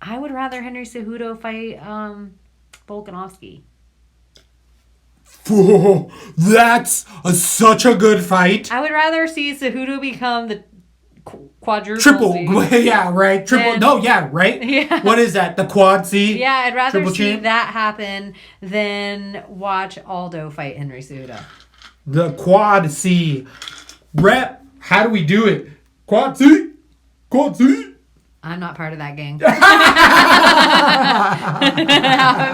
I would rather Henry Cejudo fight Volkanovski. That's such a good fight. I would rather see Cejudo become the quadruple C. Yeah, right. Triple. No, yeah, right. Yeah. What is that? The quad C. Yeah, I'd rather Triple see champ? that happen than watch Aldo fight Henry Cejudo. The quad C. Rep. How do we do it? Quad C. Quad C. I'm not part of that gang. I'm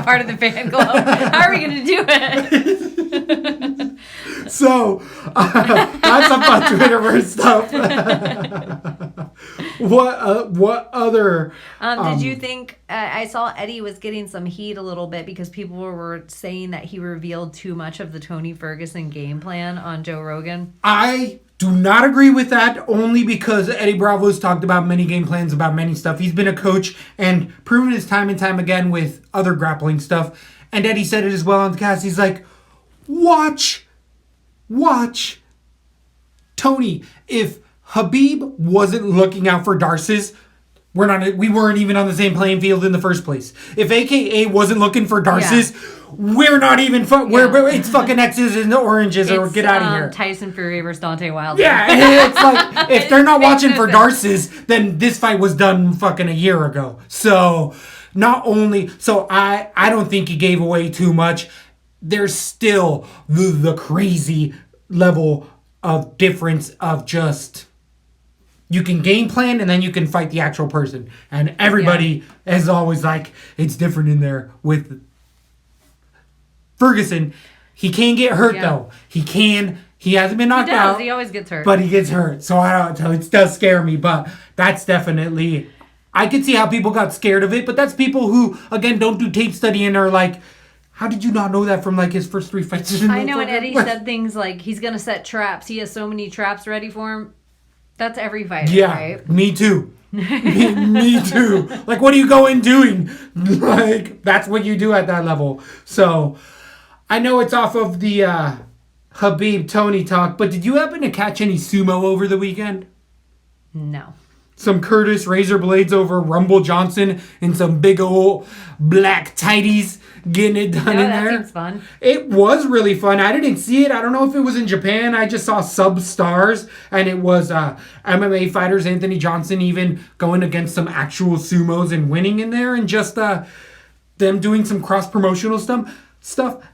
part of the fan club. How are we going to do it? So, that's some fun Twitterverse stuff. What other? Did you think, I saw Eddie was getting some heat a little bit because people were saying that he revealed too much of the Tony Ferguson game plan on Joe Rogan? I do not agree with that, only because Eddie Bravo's talked about many game plans, about many stuff. He's been a coach and proven his time and time again with other grappling stuff. And Eddie said it as well on the cast. He's like, watch, Tony. If Habib wasn't looking out for Darcis, we weren't even on the same playing field in the first place. If AKA wasn't looking for Darcis, we're not even it's fucking X's and oranges, or get out of here. Tyson Fury versus Deontay Wilder. Yeah, it's like, if they're not watching for Darcis, then this fight was done fucking a year ago. So, I don't think he gave away too much. There's still the crazy level of difference of just, you can game plan and then you can fight the actual person. And everybody is always like, it's different in there with Ferguson. He can get hurt though. He hasn't been knocked out. He always gets hurt. But he gets hurt. So I don't know. It does scare me. But that's definitely, I could see how people got scared of it. But that's people who, again, don't do tape study and are like, how did you not know that from like his first 3 fights? I know, and Eddie said things like he's going to set traps. He has so many traps ready for him. That's every fighter, right? Me too. me too. Like, what are you going doing? Like, that's what you do at that level. So, I know it's off of the Habib Tony talk, but did you happen to catch any sumo over the weekend? No. Some Curtis razor blades over Rumble Johnson and some big old black tighties getting it done in there. That seems fun. It was really fun. I didn't see it. I don't know if it was in Japan. I just saw sub stars, and it was MMA fighters, Anthony Johnson even going against some actual sumos and winning in there, and just them doing some cross promotional stuff.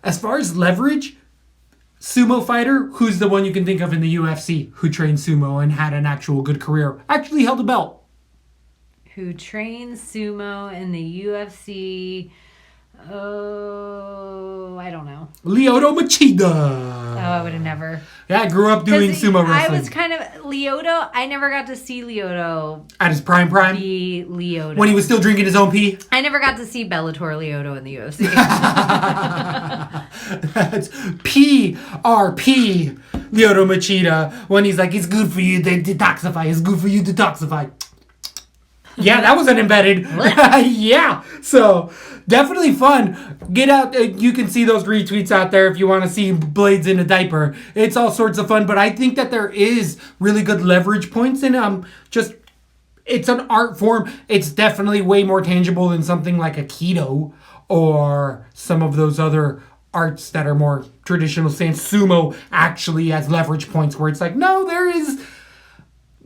As far as leverage, sumo fighter, who's the one you can think of in the UFC who trained sumo and had an actual good career, actually held a belt? Who trains sumo in the UFC? Oh, I don't know. Lyoto Machida. Oh, I would have never. Yeah, I grew up doing sumo wrestling. I was kind of Lyoto. I never got to see Lyoto at his prime. Be Lyoto when he was still drinking his own pee. I never got to see Bellator Lyoto in the UFC. That's PRP Lyoto Machida when he's like, it's good for you to detoxify. It's good for you to detoxify. Yeah, that wasn't embedded. Yeah. So, definitely fun. Get out. You can see those retweets out there if you want to see Blades in a diaper. It's all sorts of fun. But I think that there is really good leverage points in just... It's an art form. It's definitely way more tangible than something like Aikido or some of those other arts that are more traditional. Saying sumo actually has leverage points where it's like, no, there is...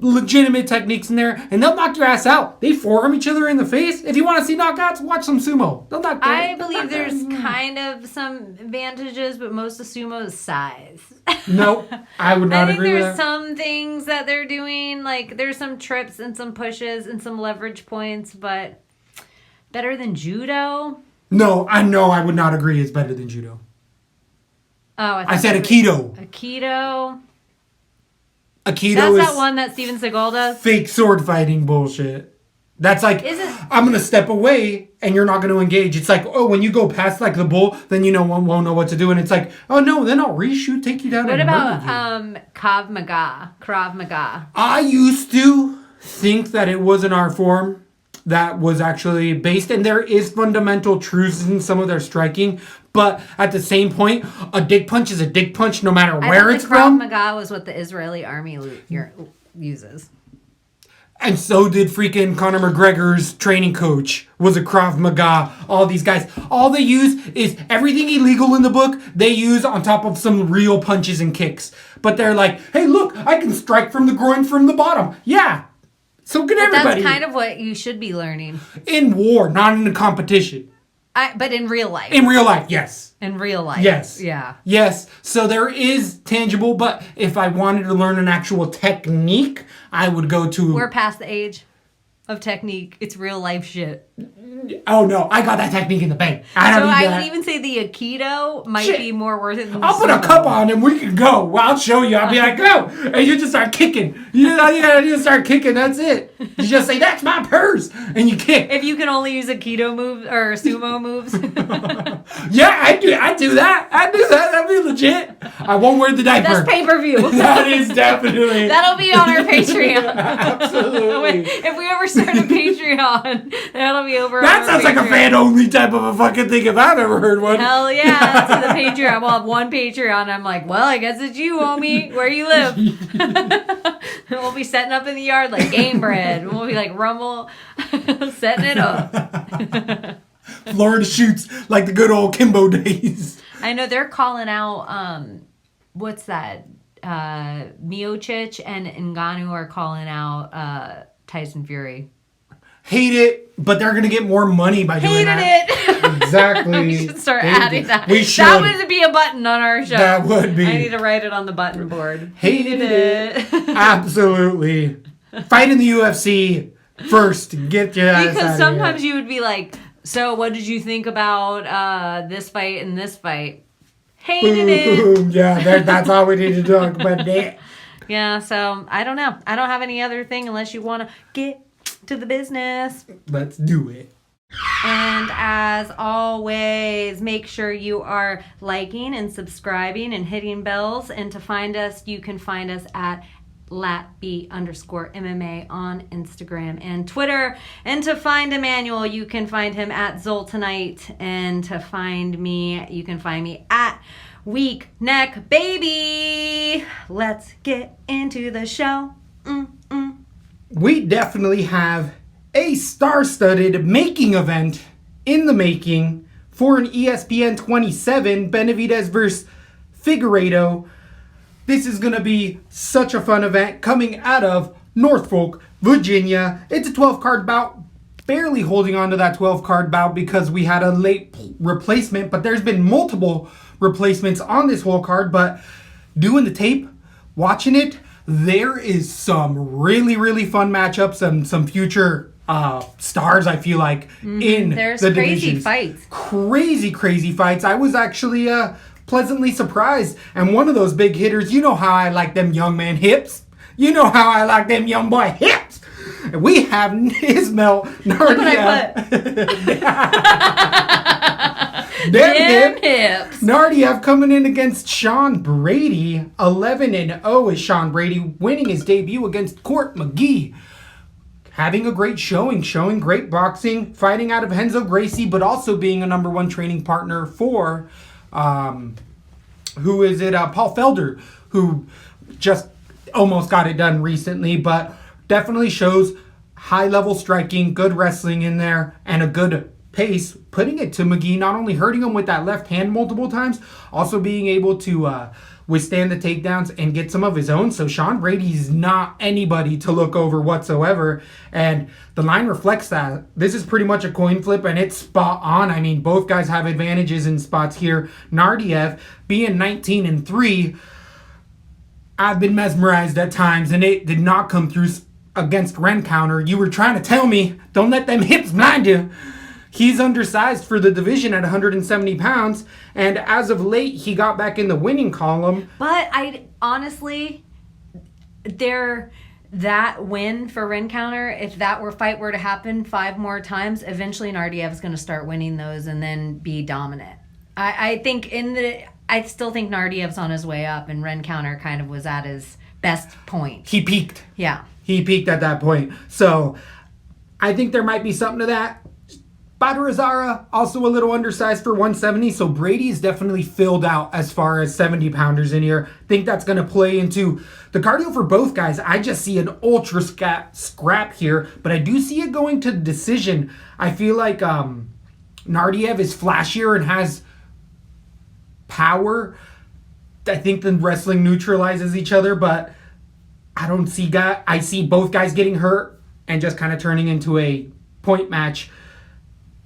legitimate techniques in there, and they'll knock your ass out. They forearm each other in the face. If you want to see knockouts, watch some sumo. I believe there's kind of some advantages, but most of sumo is size. No, I would not agree with that. I think there's some things that they're doing, like there's some trips and some pushes and some leverage points, but better than judo? No, I would not agree it's better than judo. Oh, I said Aikido. Aikido. Aikido That's is that one that Steven Seagal does? Fake sword fighting bullshit. That's like, I'm going to step away and you're not going to engage. It's like, oh, when you go past like the bull, then you won't know what to do. And it's like, oh no, then I'll reshoot, take you down. What about Krav Maga? I used to think that it was an art form that was actually based, and there is fundamental truths in some of their striking, but at the same point, a dick punch is a dick punch no matter where it's from. Krav Maga was what the Israeli army uses. And so did freaking Conor McGregor's training coach was a Krav Maga. All these guys, all they use is everything illegal in the book, they use on top of some real punches and kicks. But they're like, hey, look, I can strike from the groin from the bottom. Yeah. So can everybody. That's kind of what you should be learning. In war, not in a competition. But in real life. In real life, yes. In real life. Yes. Yeah. Yes. So there is tangible, but if I wanted to learn an actual technique, I would go to... We're past the age of technique. It's real life shit. Oh no, I got that technique in the bank. I would even say the Aikido might be more worth it than I'll put a cup on and we can go. Well, I'll show you. I'll be like, go. And you just start kicking. You gotta just start kicking. That's it. You just say, that's my purse. And you kick. If you can only use Aikido moves or sumo moves. Yeah, I do that. That'd be legit. I won't wear the diaper. That's pay-per-view. That is definitely. That'll be on our Patreon. Absolutely. If we ever start a Patreon, that'll be over. That sounds like a fan-only type of a fucking thing if I've ever heard one. Hell yeah, that's the Patreon. We'll have one Patreon. I'm like, well, I guess it's you, homie. Where you live? We'll be setting up in the yard like game bread. We'll be like Rumble, setting it up. Florida shoots like the good old Kimbo days. I know they're calling out, what's that? Miocic and Ngannou are calling out Tyson Fury. Hate it, but they're gonna get more money by doing that. Hated it. Exactly. We should start adding that. We should. That would be a button on our show. That would be. I need to write it on the button board. Hated it. Absolutely. Fight in the UFC first. Get your ass Because out sometimes of here. you would be like, so what did you think about this fight and this fight? Hated it. Yeah, that's all we need to talk about that. Yeah, so I don't know. I don't have any other thing unless you want to get to the business. Let's do it. And as always, make sure you are liking and subscribing and hitting bells. And to find us, you can find us at LaTB_MMA on Instagram and Twitter. And to find Emmanuel, you can find him at Zoltanite. And to find me, you can find me at Weak Neck Baby. Let's get into the show. We definitely have a star-studded making event in the making for an ESPN 27 Benavidez versus Figueiredo. This is going to be such a fun event coming out of Norfolk, Virginia. It's a 12-card bout. Barely holding on to that 12-card bout because we had a late replacement, but there's been multiple replacements on this whole card, but doing the tape, watching it, there is some really, really fun matchups and some future stars, I feel like, in There's the crazy divisions. fights. Crazy fights. I was actually pleasantly surprised. And one of those big hitters, you know how I like them young man hips. You know how I like them young boy hips. And we have Ismail Nardiev. Damn hips. Nardiev coming in against Sean Brady. 11-0 is Sean Brady, winning his debut against Court McGee. Having a great showing great boxing, fighting out of Renzo Gracie, but also being a number one training partner for, Paul Felder, who just almost got it done recently, but definitely shows high-level striking, good wrestling in there, and a good pace, putting it to McGee, not only hurting him with that left hand multiple times, also being able to withstand the takedowns and get some of his own. So Sean Brady's not anybody to look over whatsoever, and the line reflects that. This is pretty much a coin flip, and it's spot on. I mean, both guys have advantages in spots here. Nardiev being 19-3, I've been mesmerized at times, and it did not come through against Ren Counter. You were trying to tell me, don't let them hips blind you. He's undersized for the division at 170 pounds, and as of late, he got back in the winning column. But I honestly, that win for Ren Counter, if that fight were to happen 5 more times, eventually Nardiev's going to start winning those and then be dominant. I still think Nardiev's on his way up, and Ren Counter kind of was at his best point. He peaked. Yeah. He peaked at that point. So I think there might be something to that. Badarazara, also a little undersized for 170, so Brady is definitely filled out as far as 70-pounders in here. Think that's going to play into the cardio for both guys. I just see an ultra scrap here, but I do see it going to decision. I feel like Nardiev is flashier and has power. I think the wrestling neutralizes each other, but I see both guys getting hurt and just kind of turning into a point match.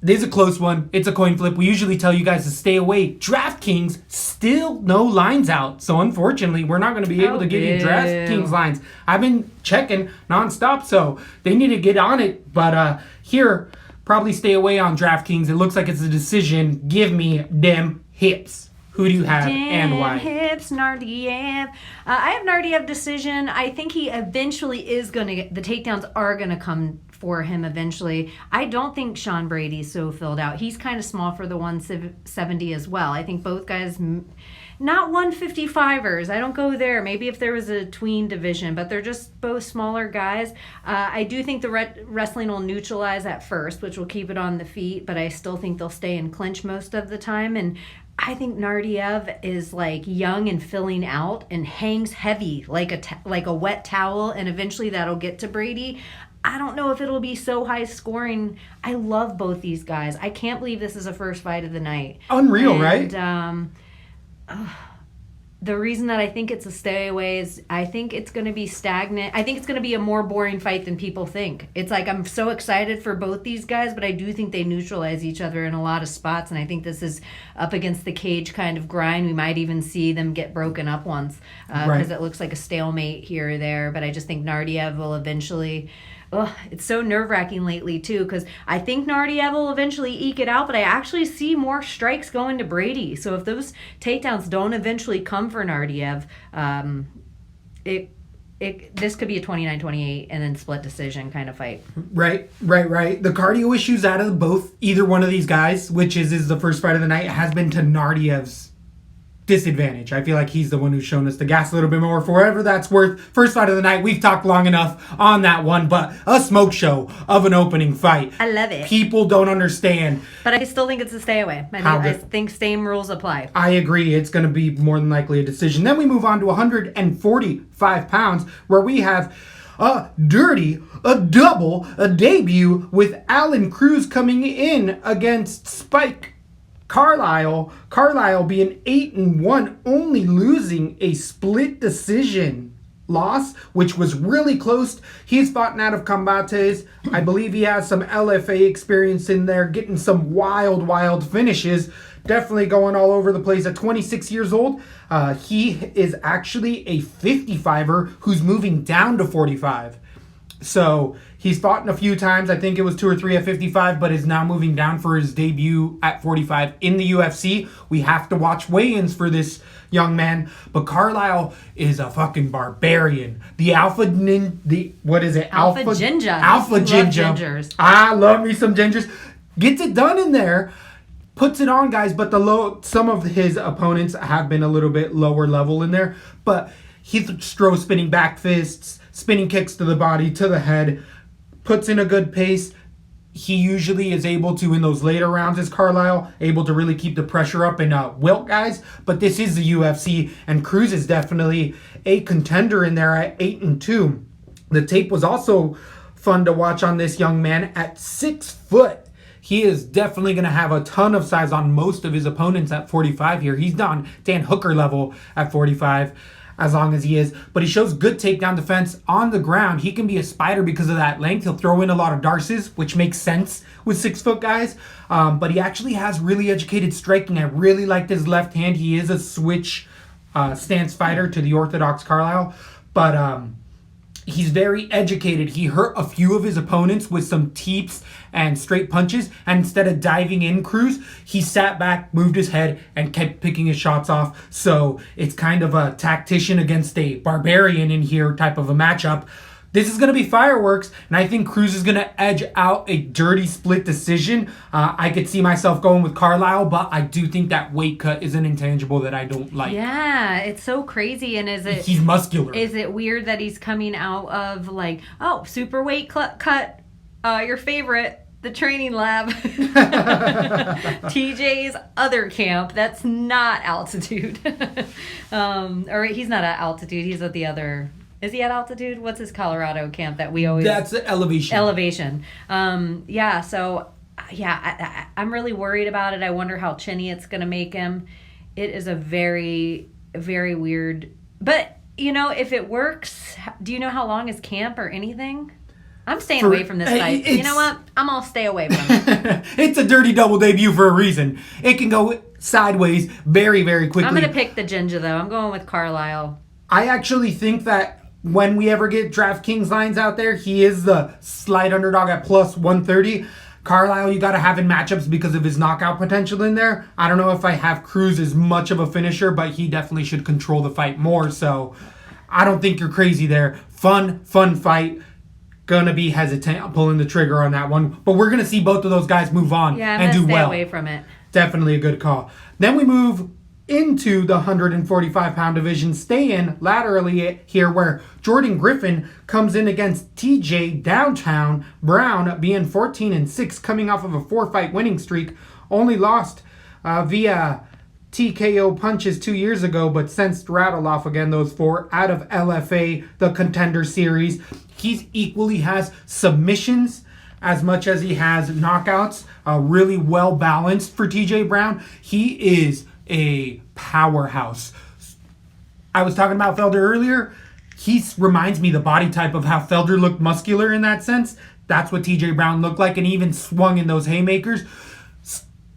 This is a close one. It's a coin flip. We usually tell you guys to stay away. DraftKings still no lines out. So unfortunately, we're not going to be able to give you DraftKings lines. I've been checking nonstop, so they need to get on it. But here, probably stay away on DraftKings. It looks like it's a decision. Give me them hips. Who do you have and why? Hips, Nardiev. I have Nardiev decision. I think he eventually is going to get, the takedowns are going to come for him eventually. I don't think Sean Brady's so filled out. He's kind of small for the 170 as well. I think both guys, not 155ers. I don't go there. Maybe if there was a tween division, but they're just both smaller guys. I do think the wrestling will neutralize at first, which will keep it on the feet, but I still think they'll stay in clinch most of the time. And I think Nardiev is like young and filling out and hangs heavy like a wet towel, and eventually that'll get to Brady. I don't know if it'll be so high scoring. I love both these guys. I can't believe this is a first fight of the night. Unreal, right? The reason that I think it's a stay away is I think it's going to be stagnant. I think it's going to be a more boring fight than people think. It's like I'm so excited for both these guys, but I do think they neutralize each other in a lot of spots, and I think this is up against the cage kind of grind. We might even see them get broken up once because it looks like a stalemate here or there, but I just think Nardiev will eventually... it's so nerve-wracking lately, too, because I think Nardiev will eventually eke it out, but I actually see more strikes going to Brady. So if those takedowns don't eventually come for Nardiev, this could be a 29-28 and then split decision kind of fight. Right. The cardio issues out of either one of these guys, which is the first fight of the night, has been to Nardiev's disadvantage. I feel like he's the one who's shown us the gas a little bit more for whatever that's worth. First fight of the night, we've talked long enough on that one, but a smoke show of an opening fight. I love it. People don't understand. But I still think it's a stay away. I think same rules apply. I agree. It's going to be more than likely a decision. Then we move on to 145 pounds, where we have a debut with Alan Cruz coming in against Spike Carlisle being 8-1, only losing a split decision loss, which was really close. He's fought out of combates. I believe he has some LFA experience in there, getting some wild finishes. Definitely going all over the place at 26 years old. He is actually a 55er who's moving down to 45. So he's fought in a few times. I think it was 2 or 3 at 55, but is now moving down for his debut at 45 in the UFC. We have to watch weigh-ins for this young man. But Carlisle is a fucking barbarian. The Alpha what is it? Alpha Ginger. Alpha Ginger. Gingers. I love me some gingers. Gets it done in there. Puts it on, guys, but some of his opponents have been a little bit lower level in there. But he throws spinning back fists, spinning kicks to the body, to the head, puts in a good pace. He usually is able to, in those later rounds, as Carlisle, able to really keep the pressure up and wilt guys. But this is the UFC, and Cruz is definitely a contender in there at 8-2. The tape was also fun to watch on this young man at 6 foot. He is definitely going to have a ton of size on most of his opponents at 45 here. He's on Dan Hooker level at 45 as long as he is. But he shows good takedown defense on the ground. He can be a spider because of that length. He'll throw in a lot of darces, which makes sense with 6 foot guys. But he actually has really educated striking. I really liked his left hand. He is a switch stance fighter to the orthodox Carlisle. But he's very educated. He hurt a few of his opponents with some teeps and straight punches, and instead of diving in Cruz, he sat back, moved his head, and kept picking his shots off. So it's kind of a tactician against a barbarian in here type of a matchup. This is going to be fireworks, and I think Cruz is going to edge out a dirty split decision. I could see myself going with Carlisle, but I do think that weight cut is an intangible that I don't like. Yeah, it's so crazy. And he's muscular. Is it weird that he's coming out of super weight cut, your favorite, the training lab, TJ's other camp? That's not altitude. Or he's not at altitude. He's at the other. Is he at altitude? What's his Colorado camp that we always... That's elevation. Elevation. I'm really worried about it. I wonder how chinny it's going to make him. It is a very, very weird... But, if it works, do you know how long his camp or anything? I'm staying away from this fight. You know what? I'm going to stay away from it. It's a dirty double debut for a reason. It can go sideways very, very quickly. I'm going to pick the ginger, though. I'm going with Carlisle. I actually think that when we ever get DraftKings lines out there, he is the slight underdog at plus 130. Carlisle, you got to have in matchups because of his knockout potential in there. I don't know if I have Cruz as much of a finisher, but he definitely should control the fight more. So I don't think you're crazy there. Fun fight. Gonna be hesitant pulling the trigger on that one. But we're going to see both of those guys move on and do well. Stay away from it. Definitely a good call. Then we move into the 145-pound division, stay in laterally here where Jordan Griffin comes in against TJ Downtown Brown, being 14-6, coming off of a 4-fight winning streak. Only lost via TKO punches 2 years ago, but since rattled off again those 4 out of LFA, the Contender Series. He equally has submissions as much as he has knockouts. Really well balanced for TJ Brown. He is a powerhouse. I was talking about Felder earlier. He reminds me the body type of how Felder looked muscular in that sense. That's what TJ Brown looked like, and even swung in those haymakers.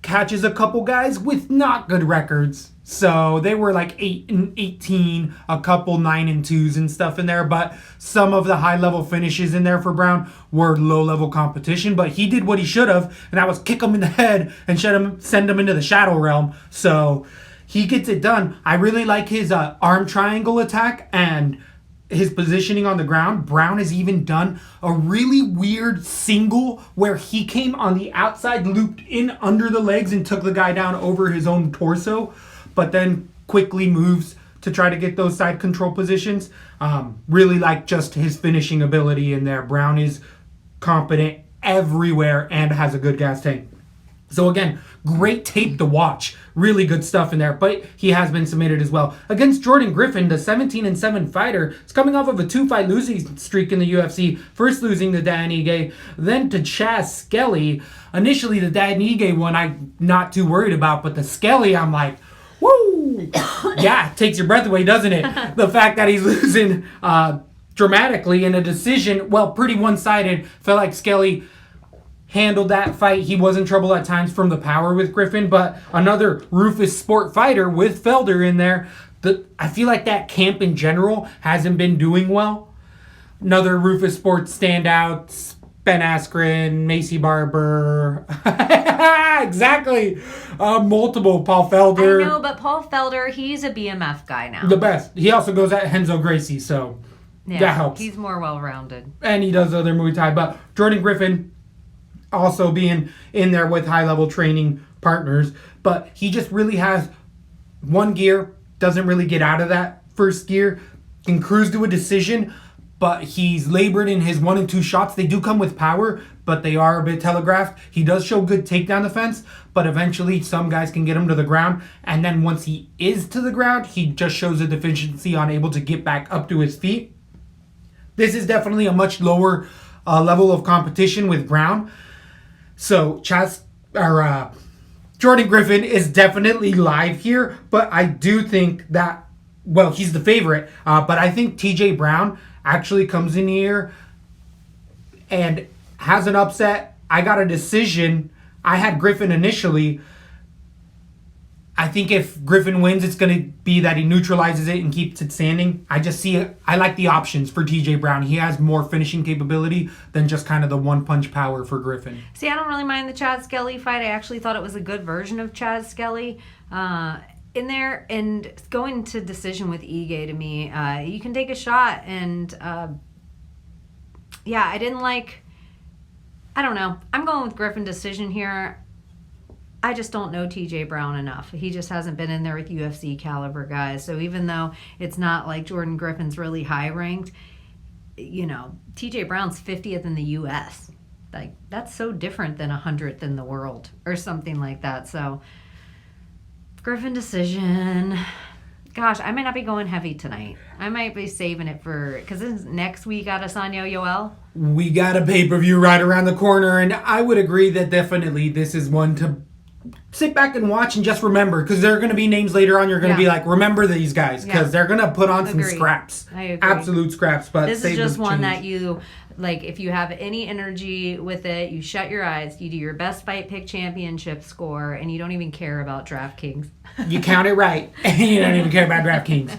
Catches a couple guys with not good records. So they were like 8-18, a couple 9-2s and stuff in there. But some of the high-level finishes in there for Brown were low-level competition. But he did what he should have, and that was kick him in the head and send him into the shadow realm. So he gets it done. I really like his arm triangle attack and his positioning on the ground. Brown has even done a really weird single where he came on the outside, looped in under the legs, and took the guy down over his own torso, but then quickly moves to try to get those side control positions. Really like just his finishing ability in there. Brown is competent everywhere and has a good gas tank. So again, great tape to watch. Really good stuff in there, but he has been submitted as well. Against Jordan Griffin, the 17-7 fighter, is coming off of a 2-fight losing streak in the UFC. First losing to Dan Ige, then to Chaz Skelly. Initially, the Dan Ige one I'm not too worried about, but the Skelly, I'm like, woo! Yeah, it takes your breath away, doesn't it? The fact that he's losing dramatically in a decision, well, pretty one-sided. Felt like Skelly handled that fight. He was in trouble at times from the power with Griffin, but another Rufus Sport fighter with Felder in there. I feel like that camp in general hasn't been doing well. Another Rufus Sport standouts, Ben Askren, Macy Barber. Exactly. Multiple. Paul Felder. I know, but Paul Felder, he's a BMF guy now. The best. He also goes at Renzo Gracie, so that helps. He's more well-rounded. And he does other Muay Thai. But Jordan Griffin also being in there with high-level training partners. But he just really has one gear, doesn't really get out of that first gear, can cruise to a decision, but he's labored in his 1 and 2 shots. They do come with power, but they are a bit telegraphed. He does show good takedown defense, but eventually some guys can get him to the ground, and then once he is to the ground, he just shows a deficiency on able to get back up to his feet. This is definitely a much lower level of competition with Brown. So Jordan Griffin is definitely live here, but I do think that, well, he's the favorite, but I think TJ Brown actually comes in here and has an upset. I got a decision. I had Griffin initially. I think if Griffin wins, it's going to be that he neutralizes it and keeps it standing. I like the options for TJ Brown. He has more finishing capability than just kind of the one-punch power for Griffin. See, I don't really mind the Chad Skelly fight. I actually thought it was a good version of Chad Skelly in there. And going to decision with Ige, to me, you can take a shot. And, I didn't like... I don't know. I'm going with Griffin decision here. I just don't know TJ Brown enough. He just hasn't been in there with UFC caliber guys. So even though it's not like Jordan Griffin's really high ranked, TJ Brown's 50th in the US. Like, that's so different than 100th in the world or something like that. So Griffin decision. Gosh, I might not be going heavy tonight. I might be saving it because next week at Adesanya Yoel. We got a pay-per-view right around the corner, and I would agree that definitely this is one to sit back and watch and just remember, because there are going to be names later on you're going to be like, remember these guys, because they're going to put on some scraps. I agree. Absolute scraps. But this is just one that you, like, if you have any energy with it, you shut your eyes, you do your best fight pick championship score, and you don't even care about DraftKings. You count it right, and you don't even care about DraftKings.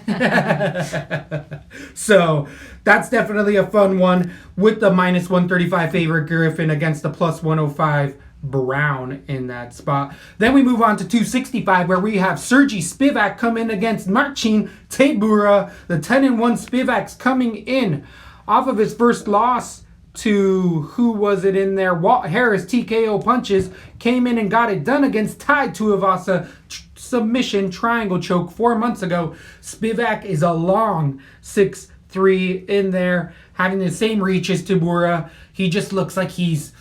So that's definitely a fun one with the minus 135 favorite Griffin against the plus 105 Brown in that spot. Then we move on to 265, where we have Sergey Spivak come in against Marcin Tybura. The 10-1 Spivak's coming in off of his first loss to, who was it in there? Walt Harris, TKO punches, came in and got it done against Tai Tuivasa submission triangle choke 4 months ago. Spivak is a long 6'3" in there, having the same reach as Tybura. He just looks like he's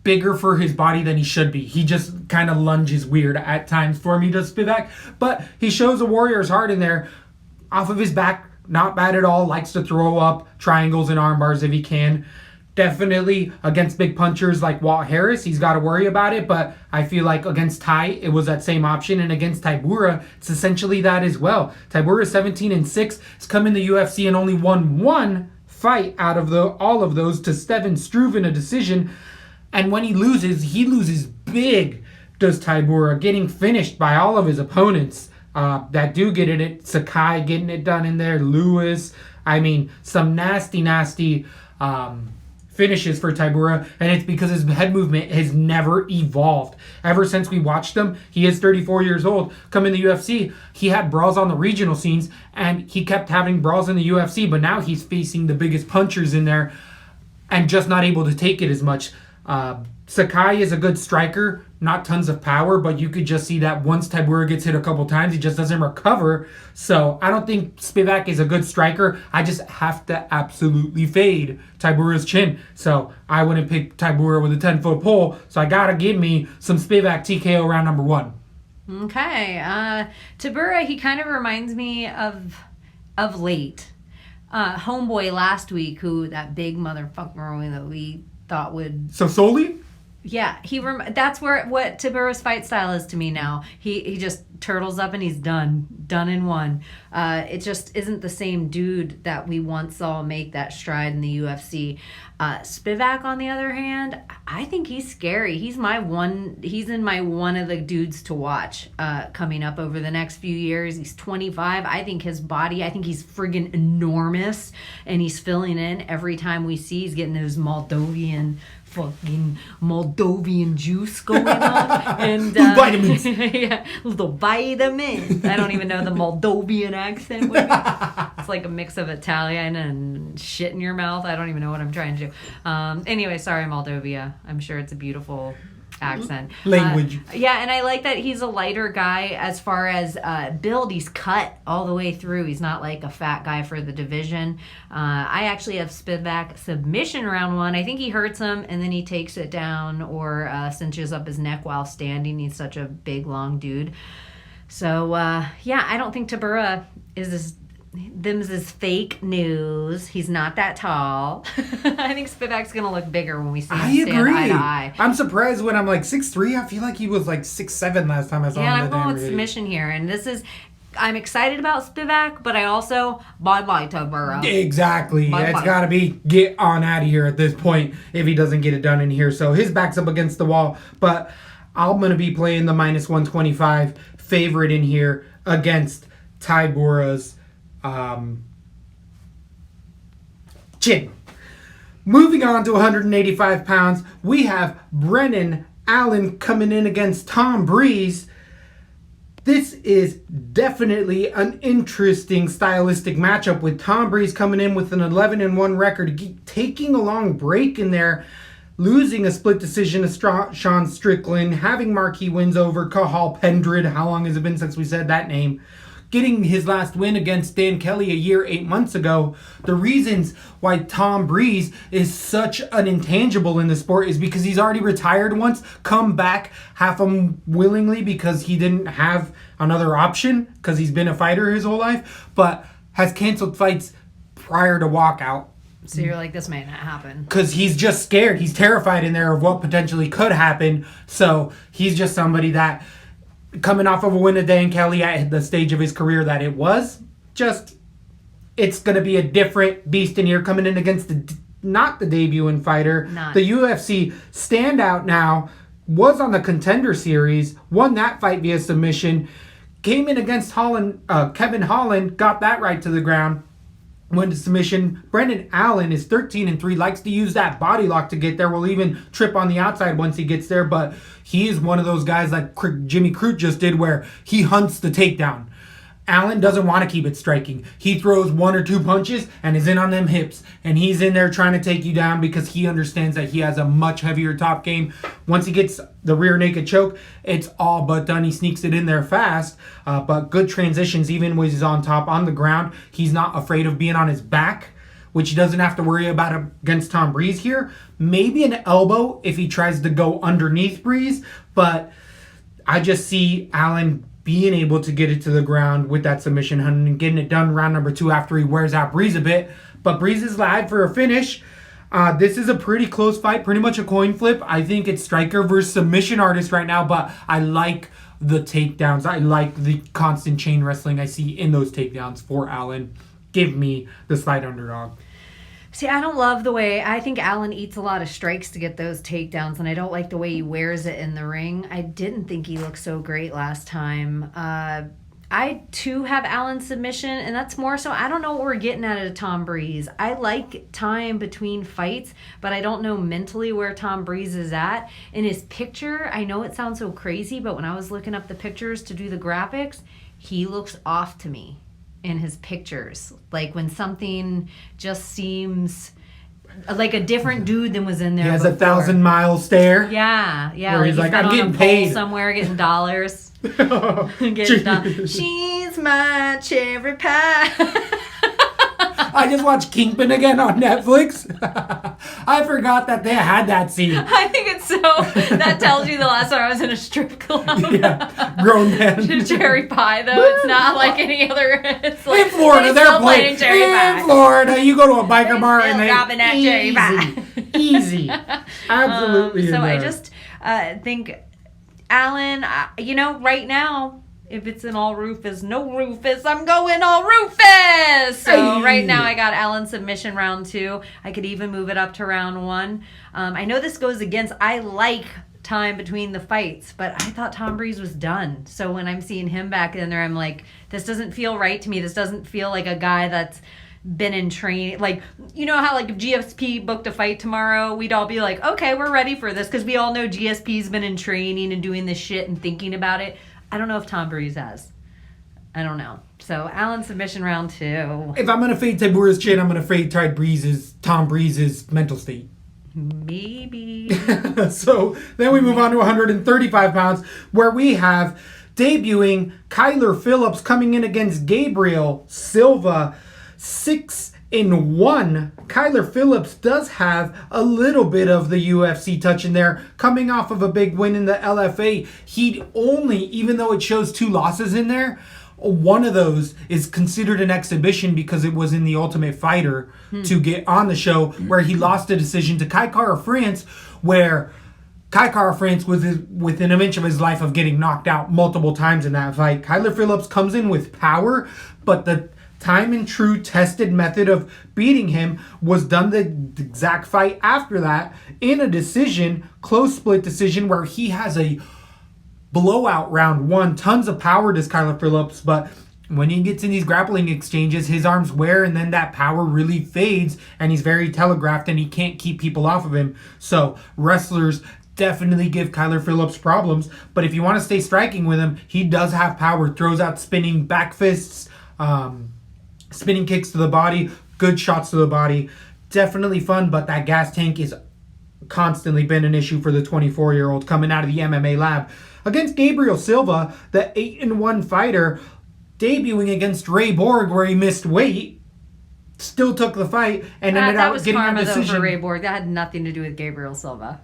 bigger for his body than he should be. He just kind of lunges weird at times for me, does Spivak. But he shows a warrior's heart in there. Off of his back, not bad at all. Likes to throw up triangles and arm bars if he can. Definitely against big punchers like Walt Harris, he's got to worry about it. But I feel like against Tai, it was that same option. And against Tybura, it's essentially that as well. Tybura 17-6. He's come in the UFC and only won one fight out of all of those to Steven Struve in a decision. And when he loses big, does Tybura, getting finished by all of his opponents that do get it. Sakai getting it done in there. Lewis. I mean, some nasty finishes for Tybura. And it's because his head movement has never evolved. Ever since we watched him, he is 34 years old. Come in the UFC, he had brawls on the regional scenes. And he kept having brawls in the UFC. But now he's facing the biggest punchers in there and just not able to take it as much. Sakai is a good striker, not tons of power, but you could just see that once Tybura gets hit a couple times, he just doesn't recover. So I don't think Spivak is a good striker. I just have to absolutely fade Tybura's chin. So I wouldn't pick Tybura with a 10-foot pole. So I gotta give me some Spivak TKO round number 1. Okay. Tybura, he kind of reminds me of late. Homeboy last week, who that big motherfucker that we thought would... So Soli? Yeah, that's what Tiburo's fight style is to me now. He just turtles up and he's done in one. It just isn't the same dude that we once saw make that stride in the UFC. Spivak, on the other hand, I think he's scary. He's in my one of the dudes to watch coming up over the next few years. He's 25. I think he's friggin' enormous, and he's filling in every time we see. He's getting those Moldovan juice going on. And vitamins. Yeah, little vitamins. I don't even know the Moldovan accent would be. It's like a mix of Italian and shit in your mouth. I don't even know what I'm trying to do. Anyway, sorry, Moldovia. I'm sure it's a beautiful accent. Language. Yeah, and I like that he's a lighter guy as far as build. He's cut all the way through. He's not like a fat guy for the division. I actually have Spivak submission round 1. I think he hurts him and then he takes it down or cinches up his neck while standing. He's such a big, long dude. So, yeah, I don't think Tabura is them's is fake news. He's not that tall. I think Spivak's going to look bigger when we see him stand eye to eye. I'm surprised when I'm like 6'3". I feel like he was like 6'7" last time I saw him. Yeah, I'm going with submission here. And I'm excited about Spivak, but I also, bye-bye Tabura. Exactly. Bye-bye. It's got to be get on out of here at this point if he doesn't get it done in here. So his back's up against the wall. But I'm going to be playing the -125 favorite in here against Tybura's chin. Moving on to 185 pounds, we have Brennan Allen coming in against Tom Breeze. This is definitely an interesting stylistic matchup with Tom Breeze coming in with an 11-1 record, taking a long break in there, losing a split decision to Sean Strickland, having marquee wins over Cathal Pendred. How long has it been since we said that name? Getting his last win against Dan Kelly a year, 8 months ago. The reasons why Tom Breeze is such an intangible in the sport is because he's already retired once, come back half unwillingly because he didn't have another option because he's been a fighter his whole life, but has canceled fights prior to walkout. So you're like, this may not happen. Because he's just scared. He's terrified in there of what potentially could happen. So he's just somebody that, coming off of a win of Dan Kelly at the stage of his career that it was, it's going to be a different beast in here coming in against not the debuting fighter. The UFC standout now was on the Contender Series, won that fight via submission, came in against Kevin Holland, got that right to the ground, went to submission. Brendan Allen is 13-3, likes to use that body lock to get there, will even trip on the outside once he gets there, but he is one of those guys like Jimmy Crute just did where he hunts the takedown. Allen doesn't want to keep it striking. He throws 1 or 2 punches and is in on them hips. And he's in there trying to take you down because he understands that he has a much heavier top game. Once he gets the rear naked choke, it's all but done. He sneaks it in there fast. But good transitions even when he's on top on the ground. He's not afraid of being on his back, which he doesn't have to worry about against Tom Breeze here. Maybe an elbow if he tries to go underneath Breeze. But I just see Allen being able to get it to the ground with that submission hunt and getting it done round number 2 after he wears out Breeze a bit. But Breeze is live for a finish. This is a pretty close fight, pretty much a coin flip. I think it's striker versus submission artist right now, but I like the takedowns. I like the constant chain wrestling I see in those takedowns for Allen. Give me the slight underdog. See, I don't love the way, I think Allen eats a lot of strikes to get those takedowns, and I don't like the way he wears it in the ring. I didn't think he looked so great last time. I, too, have Allen's submission, and that's more so, I don't know what we're getting at a Tom Breeze. I like time between fights, but I don't know mentally where Tom Breeze is at. In his picture, I know it sounds so crazy, but when I was looking up the pictures to do the graphics, he looks off to me in his pictures, like when something just seems like a different dude than was in there. He has before. 1,000-mile stare. Yeah. Where he's like, I'm getting paid somewhere, getting dollars. She's my cherry pie. I just watched Kingpin again on Netflix. I forgot that they had that scene. I think it's so. That tells you the last time I was in a strip club. Yeah, grown man. Cherry pie, though. It's not like any other. It's like, In Florida, they're still playing cherry pie. in Florida. You go to a biker bar and they dropping that cherry pie. Easy. Absolutely. So in I there. just think, Alan, right now, if it's an all Rufus, no Rufus, I'm going all Rufus. So Hey. right now I got Alan submission round 2. I could even move it up to round 1. I know this goes against, I like time between the fights, but I thought Tom Breeze was done. So when I'm seeing him back in there, I'm like, this doesn't feel right to me. This doesn't feel like a guy that's been in training. Like, you know how like if GSP booked a fight tomorrow, we'd all be like, okay, we're ready for this, because we all know GSP's been in training and doing this shit and thinking about it. I don't know if Tom Breeze has. I don't know. So Alan submission round 2. If I'm going to fade Tiburia's chin, I'm going to fade Tom Breeze's mental state. Maybe. So then we move on to 135 pounds, where we have debuting Kyler Phillips coming in against Gabriel Silva. 6-1. Kyler Phillips does have a little bit of the UFC touch in there, coming off of a big win in the LFA. He'd only, even though it shows 2 losses in there, one of those is considered an exhibition because it was in the Ultimate Fighter to get on the show, where he lost a decision to Kai Kara France, where Kai Kara France was within an inch of his life of getting knocked out multiple times in that fight. Kyler Phillips comes in with power, but the time and true tested method of beating him was done the exact fight after that in a decision, close split decision, where he has a blowout round 1. Tons of power does Kyler Phillips, but when he gets in these grappling exchanges, his arms wear and then that power really fades, and he's very telegraphed and he can't keep people off of him. So wrestlers definitely give Kyler Phillips problems, but if you want to stay striking with him, he does have power. Throws out spinning back fists, spinning kicks to the body, good shots to the body. Definitely fun, but that gas tank has constantly been an issue for the 24-year-old coming out of the MMA lab. Against Gabriel Silva, the 8-1 fighter, debuting against Ray Borg, where he missed weight, still took the fight and ended that up was getting a karma, though, decision. for Ray Borg. That had nothing to do with Gabriel Silva.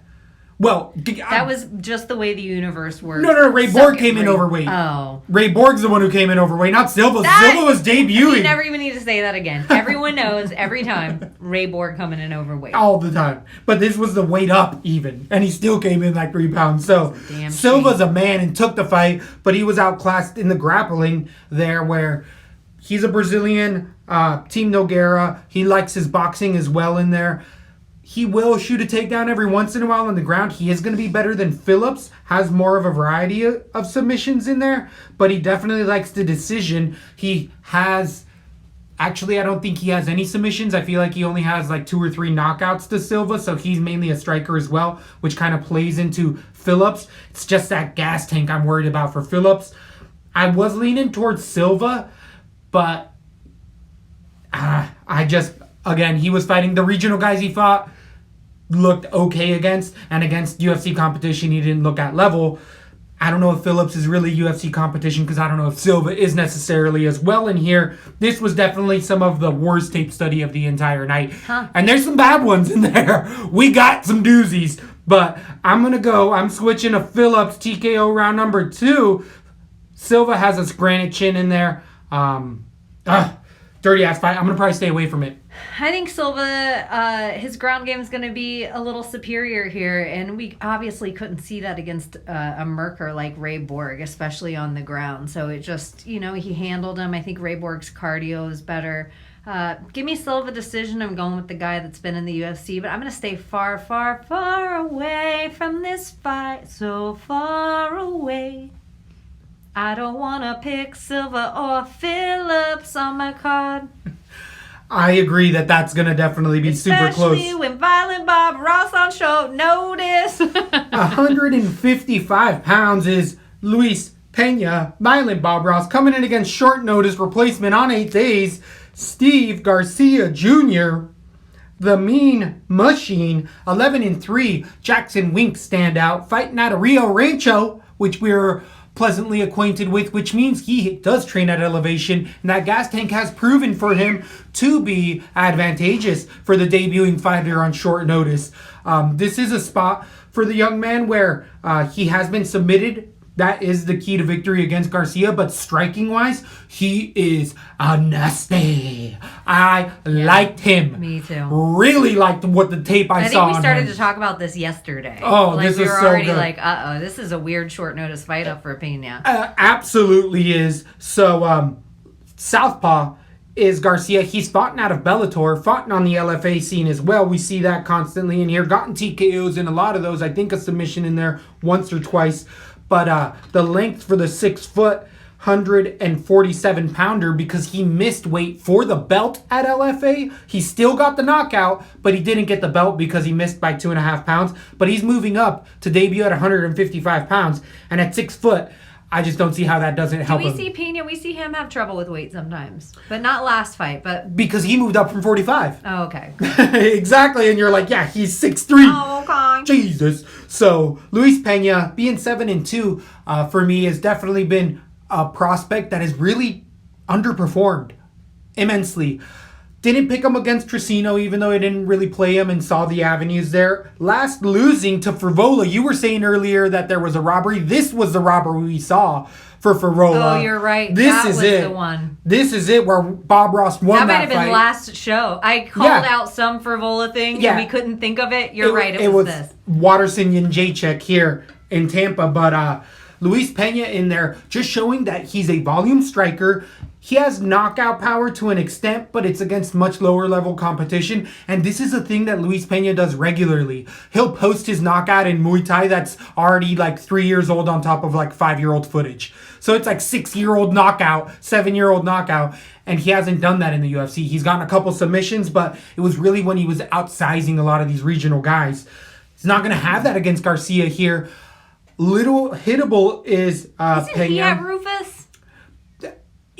Well, That was just the way the universe works. No, Ray Borg came in overweight. Oh. Ray Borg's the one who came in overweight, not Silva. Silva was debuting. You never even need to say that again. Everyone knows every time Ray Borg coming in overweight. All the time. But this was the weight up even. And he still came in like 3 pounds. So Damn Silva's shame. a man and took the fight, but he was outclassed in the grappling there, where he's a Brazilian, Team Nogueira. He likes his boxing as well in there. He will shoot a takedown every once in a while on the ground. He is going to be better than Phillips. Has more of a variety of submissions in there. But he definitely likes the decision. He has... Actually, I don't think he has any submissions. I feel like he only has like 2 or 3 knockouts to Silva. So he's mainly a striker as well, which kind of plays into Phillips. It's just that gas tank I'm worried about for Phillips. I was leaning towards Silva, but again, he was fighting the regional guys he fought. Looked okay against, and against UFC competition, he didn't look at level. I don't know if Phillips is really UFC competition, because I don't know if Silva is necessarily as well in here. This was definitely some of the worst tape study of the entire night. And there's some bad ones in there. We got some doozies. But I'm switching to Phillips TKO round number 2. Silva has a granite chin in there. Dirty ass fight. I'm going to probably stay away from it. I think Silva, his ground game is going to be a little superior here, and we obviously couldn't see that against a merker like Ray Borg, especially on the ground. So it just, he handled him. I think Ray Borg's cardio is better. Give me Silva decision. I'm going with the guy that's been in the UFC, but I'm going to stay far, far, far away from this fight. So far away. I don't want to pick Silva or Phillips on my card. I agree that's going to definitely be super close. Especially when Violent Bob Ross on short notice. 155 pounds is Luis Pena, Violent Bob Ross, coming in against short notice replacement on 8 days, Steve Garcia Jr., the Mean Machine, 11-3, Jackson Wink standout, fighting out of Rio Rancho, which we're pleasantly acquainted with, which means he does train at elevation, and that gas tank has proven for him to be advantageous for the debuting fighter on short notice. This is a spot for the young man where he has been submitted. That is the key to victory against Garcia, but striking-wise, he is a nasty. I liked him. Me too. Really liked what the tape I saw on him. I think we started to talk about this yesterday. Oh, like, this we is were so already good. like, this is a weird short notice fight up for Pena. Absolutely is. So, Southpaw is Garcia. He's fought out of Bellator, fought on the LFA scene as well. We see that constantly in here. Gotten TKOs in a lot of those. I think a submission in there once or twice. But the length for the 6 foot, 147 pounder, because he missed weight for the belt at LFA. He still got the knockout, but he didn't get the belt because he missed by 2.5 pounds. But he's moving up to debut at 155 pounds. And at 6 foot, I just don't see how that doesn't help him. Do we see Pena? We see him have trouble with weight sometimes. But not last fight, but... Because he moved up from 45. Oh, okay. Exactly, and you're like, yeah, he's 6'3". Oh, okay. Jesus. So, Luis Pena, being 7-2, for me, has definitely been a prospect that has really underperformed immensely. Didn't pick him against Tricino, even though I didn't really play him and saw the avenues there. Last losing to Frivola, you were saying earlier that there was a robbery. This was the robbery we saw for Frivola. Oh, you're right. This that is was it. the one. This is it where Bob Ross won That that might have been fight. last show. I called out some Frivola thing and we couldn't think of it. You're right. It was this. Watterson and Jacek here in Tampa, but Luis Pena in there just showing that he's a volume striker. He has knockout power to an extent, but it's against much lower level competition. And this is a thing that Luis Pena does regularly. He'll post his knockout in Muay Thai that's already like 3 years old on top of like 5-year-old footage. So it's like 6-year-old knockout, 7-year-old knockout. And he hasn't done that in the UFC. He's gotten a couple submissions, but it was really when he was outsizing a lot of these regional guys. He's not going to have that against Garcia here. Little hittable is Isn't Pena. he at Rufus?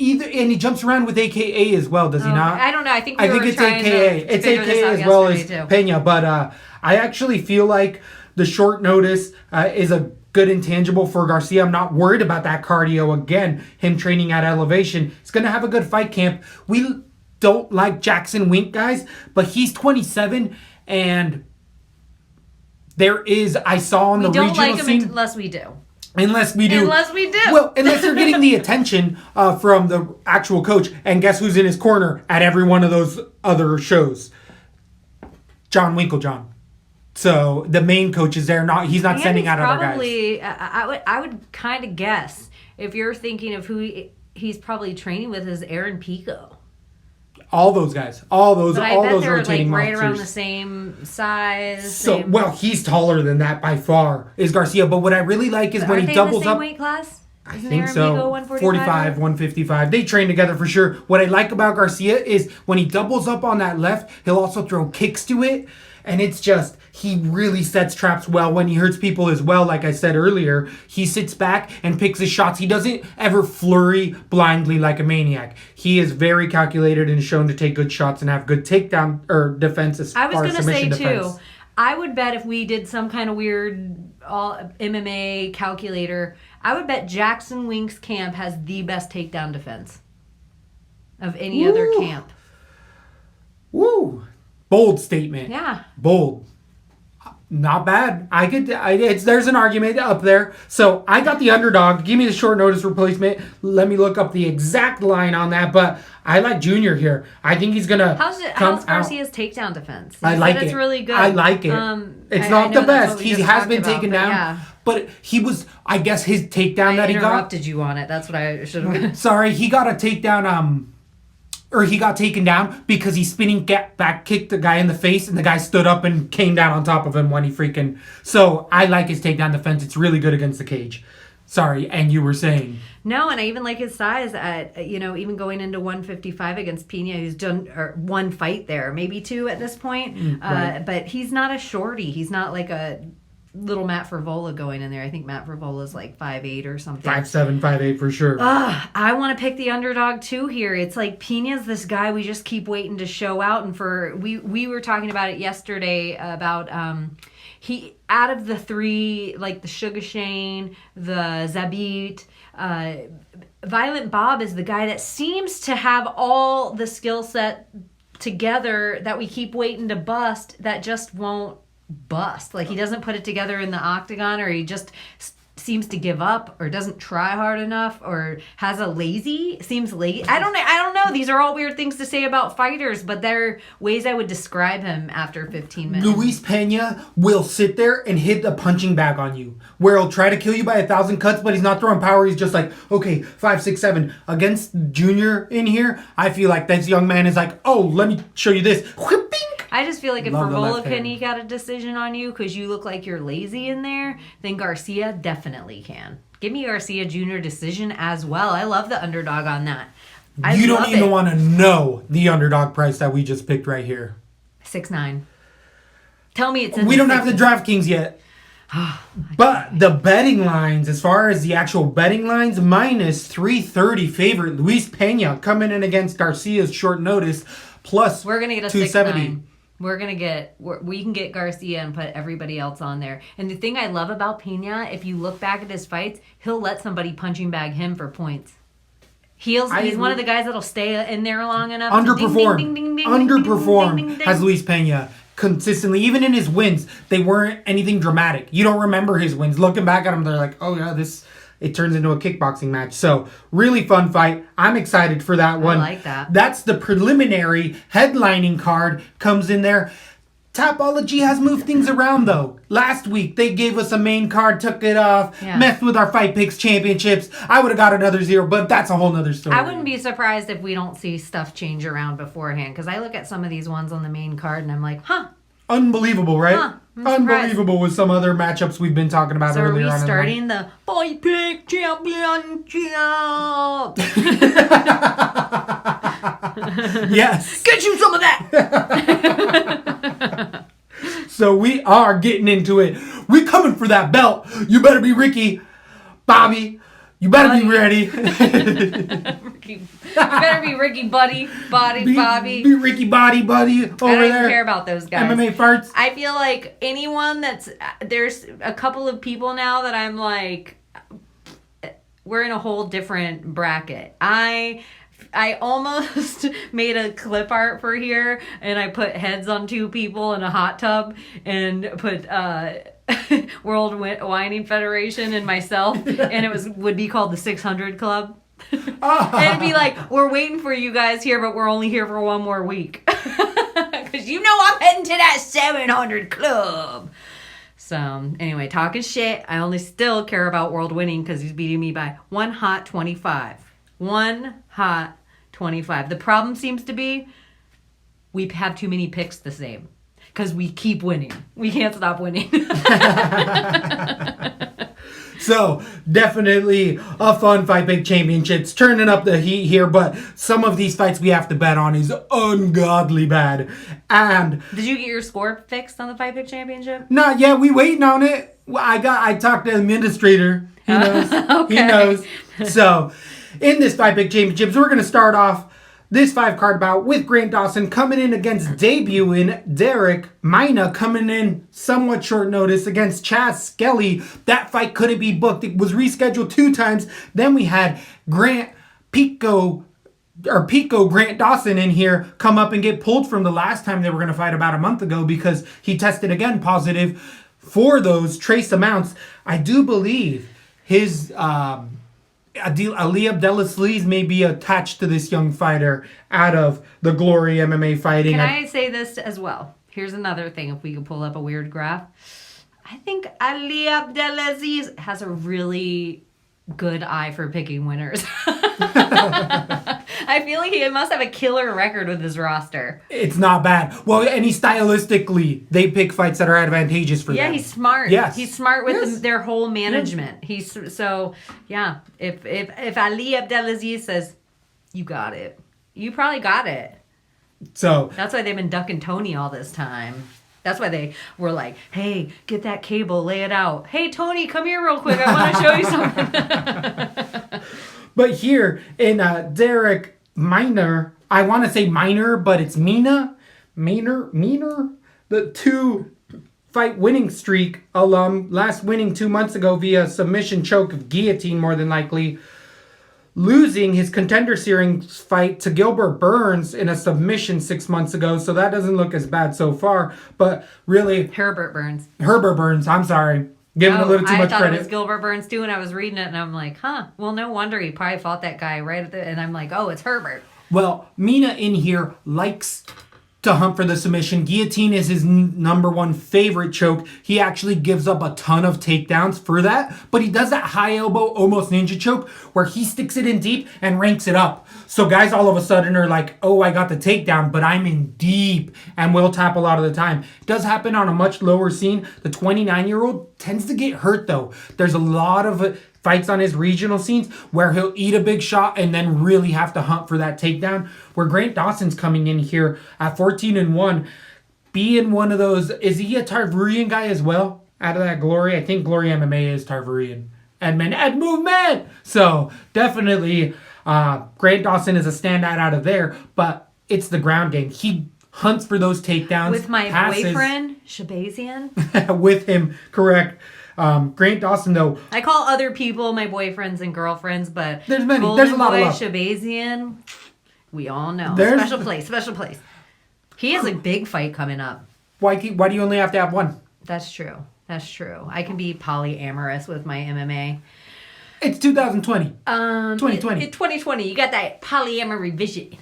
And he jumps around with AKA as well, does he not? I don't know. I think it's AKA. It's AKA as well as Pena. But I actually feel like the short notice is a good intangible for Garcia. I'm not worried about that cardio again. Him training at elevation. He's going to have a good fight camp. We don't like Jackson Wink, guys, but he's 27 and there is, I saw on the regional scene. We don't like him unless we do. Unless we do. Unless we do. Well, unless you're getting the attention from the actual coach. And guess who's in his corner at every one of those other shows? John Winklejohn. So the main coach is there. He's not sending out other guys. I would kind of guess, if you're thinking of who he's probably training with, is Aaron Pico. All those guys. All those but I bet they're rotating like right monsters. around the same size. So, well, he's taller than that by far, is Garcia. But what I really like is when he doubles up. Weight class? I think so. 45, 155. They train together for sure. What I like about Garcia is when he doubles up on that left, he'll also throw kicks to it. And it's just, he really sets traps well when he hurts people as well. Like I said earlier, he sits back and picks his shots. He doesn't ever flurry blindly like a maniac. He is very calculated and shown to take good shots and have good takedown or defense as far as submission defense. I was going to say too, I would bet if we did some kind of weird MMA calculator, I would bet Jackson Wink's camp has the best takedown defense of any other camp. Woo! Bold statement. Yeah. Bold. Not bad. There's an argument up there. So I got the underdog. Give me the short notice replacement. Let me look up the exact line on that. But I like Junior here. I think he's gonna. How's Garcia's takedown defense? I like it. It's really good. I like it. It's not the best. He has been taken down. Yeah. But he was. I guess his takedown that he got. I interrupted you on it. That's what I should have. Sorry, he got a takedown. Or he got taken down because he spinning back kicked the guy in the face and the guy stood up and came down on top of him when he freaking... So I like his takedown defense. It's really good against the cage. Sorry, and you were saying... No, and I even like his size at, even going into 155 against Pena, who's done one fight there, maybe two at this point. Right. But he's not a shorty. He's not like a... little Matt Frivola going in there. I think Matt Frivola's like 5'8" or something. 5'7", 5'8" for sure. I want to pick the underdog too here. It's like Pena's this guy we just keep waiting to show out. And we were talking about it yesterday about he, out of the three, like the Sugar Shane, the Zabit, Violent Bob is the guy that seems to have all the skill set together that we keep waiting to bust, that just won't bust. Like, he doesn't put it together in the octagon, or he just seems to give up, or doesn't try hard enough, or seems lazy. I don't know. These are all weird things to say about fighters, but they're ways I would describe him after 15 minutes. Luis Pena will sit there and hit the punching bag on you, where he'll try to kill you by 1,000 cuts, but he's not throwing power. He's just like, okay, 5, 6, 7. Against Junior in here, I feel like this young man is like, oh, let me show you this. I just feel like if Love the Favola left can hand. eke out a decision on you because you look like you're lazy in there, then Garcia definitely can. Give me Garcia Jr. decision as well. I love the underdog on that. You don't even want to know the underdog price that we just picked right here. 6-9. Tell me it's in We the don't have the DraftKings yet. But the betting lines, as far as the actual betting lines, minus 330 favorite Luis Pena coming in against Garcia's short notice, plus We're going to get a 270. 6-9. We can get Garcia and put everybody else on there. And the thing I love about Pena, if you look back at his fights, he'll let somebody punching bag him for points. He's one of the guys that'll stay in there long enough. Underperform has Luis Pena consistently. Even in his wins, they weren't anything dramatic. You don't remember his wins. Looking back at them, they're like, oh yeah, it turns into a kickboxing match. So, really fun fight. I'm excited for that one. I like that. That's the preliminary headlining card comes in there. Tapology has moved things around, though. Last week, they gave us a main card, took it off, messed with our Fight Picks championships. I would have got another 0, but that's a whole nother story. I wouldn't be surprised if we don't see stuff change around beforehand, because I look at some of these ones on the main card, and I'm like, huh. Unbelievable, right? Huh, I'm surprised. Unbelievable with some other matchups we've been talking about So are earlier we on. starting the Fight Pick Championship? Yes. Get you some of that! So we are getting into it. We coming for that belt. You better be Ricky. Bobby, you better be ready. You better be Ricky Bobby. Be Ricky Buddy over I don't even there. care about those guys. MMA farts. I feel like anyone there's a couple of people now that I'm like, we're in a whole different bracket. I almost made a clip art for here, and I put heads on 2 people in a hot tub and put World Whining Federation and myself, and it would be called the 600 Club. And it'd be like, we're waiting for you guys here, but we're only here for 1 more week. Because I'm heading to that 700 Club. So, anyway, talking shit. I only still care about World winning because he's beating me by 1 hot 25. 1 hot 25. The problem seems to be we have too many picks the same because we keep winning. We can't stop winning. So, definitely a fun Fight Big Championships. Turning up the heat here, but some of these fights we have to bet on is ungodly bad. And did you get your score fixed on the Fight Pick Championship? not yet. We waiting on it. I talked to the administrator. He knows. Okay. He knows. So, in this Fight Big Championships, we're going to start off this 5-card bout with Grant Dawson coming in against debuting Derek Mina, coming in somewhat short notice against Chaz Skelly. That fight couldn't be booked. It was rescheduled 2 times. Then we had Pico Grant Dawson in here come up and get pulled from the last time they were going to fight about a month ago because he tested again positive for those trace amounts. I do believe his Ali Abdelaziz may be attached to this young fighter out of the Glory MMA fighting. Can I say this as well? Here's another thing, if we could pull up a weird graph. I think Ali Abdelaziz has a really good eye for picking winners. I feel like he must have a killer record with his roster. It's not bad. Well, and stylistically, they pick fights that are advantageous for them. Yeah, he's smart. Yes. He's smart with Yes. their whole management. He's so, yeah. If Ali Abdelaziz says, you got it, you probably got it. So That's why they've been ducking Tony all this time. That's why they were like, hey, get that cable, lay it out. Hey, Tony, come here real quick. I want to show you something. But here in Derek Minor, I want to say Minor, but it's Mina. The 2 fight winning streak alum, last winning 2 months ago via submission choke of guillotine, more than likely. Losing his Contender Series fight to Gilbert Burns in a submission 6 months ago, so that doesn't look as bad so far. But really... Herbert Burns, I'm sorry. Giving a little too much I thought credit. it was Gilbert Burns too, and I was reading it, and I'm like, well, no wonder he probably fought that guy right at the... And I'm like, oh, it's Herbert. Well, Mina in here likes to hunt for the submission. Guillotine is his number one favorite choke. He actually gives up a ton of takedowns for that, but he does that high elbow, almost ninja choke, where he sticks it in deep and ranks it up. So guys all of a sudden are like, oh, I got the takedown, but I'm in deep, and will tap a lot of the time. It does happen on a much lower scene. The 29-year-old tends to get hurt, though. There's a lot of fights on his regional scenes where he'll eat a big shot and then really have to hunt for that takedown. Where Grant Dawson's coming in here at 14-1, being one of those. Is he a Tarverian guy as well? Out of that Glory, I think Glory MMA is Tarverian. Ed movement. So definitely, Grant Dawson is a standout out of there. But it's the ground game. He hunts for those takedowns with my passes. boyfriend Shabazian. With him, correct. Grant Dawson, though. I call other people my boyfriends and girlfriends, but there's many. Golden There's a lot Boy of love. Shabazian, we all know. Special place. He has a big fight coming up. Why do you only have to have one? That's true. I can be polyamorous with my MMA. It's 2020. 2020. 2020. You got that polyamory vision.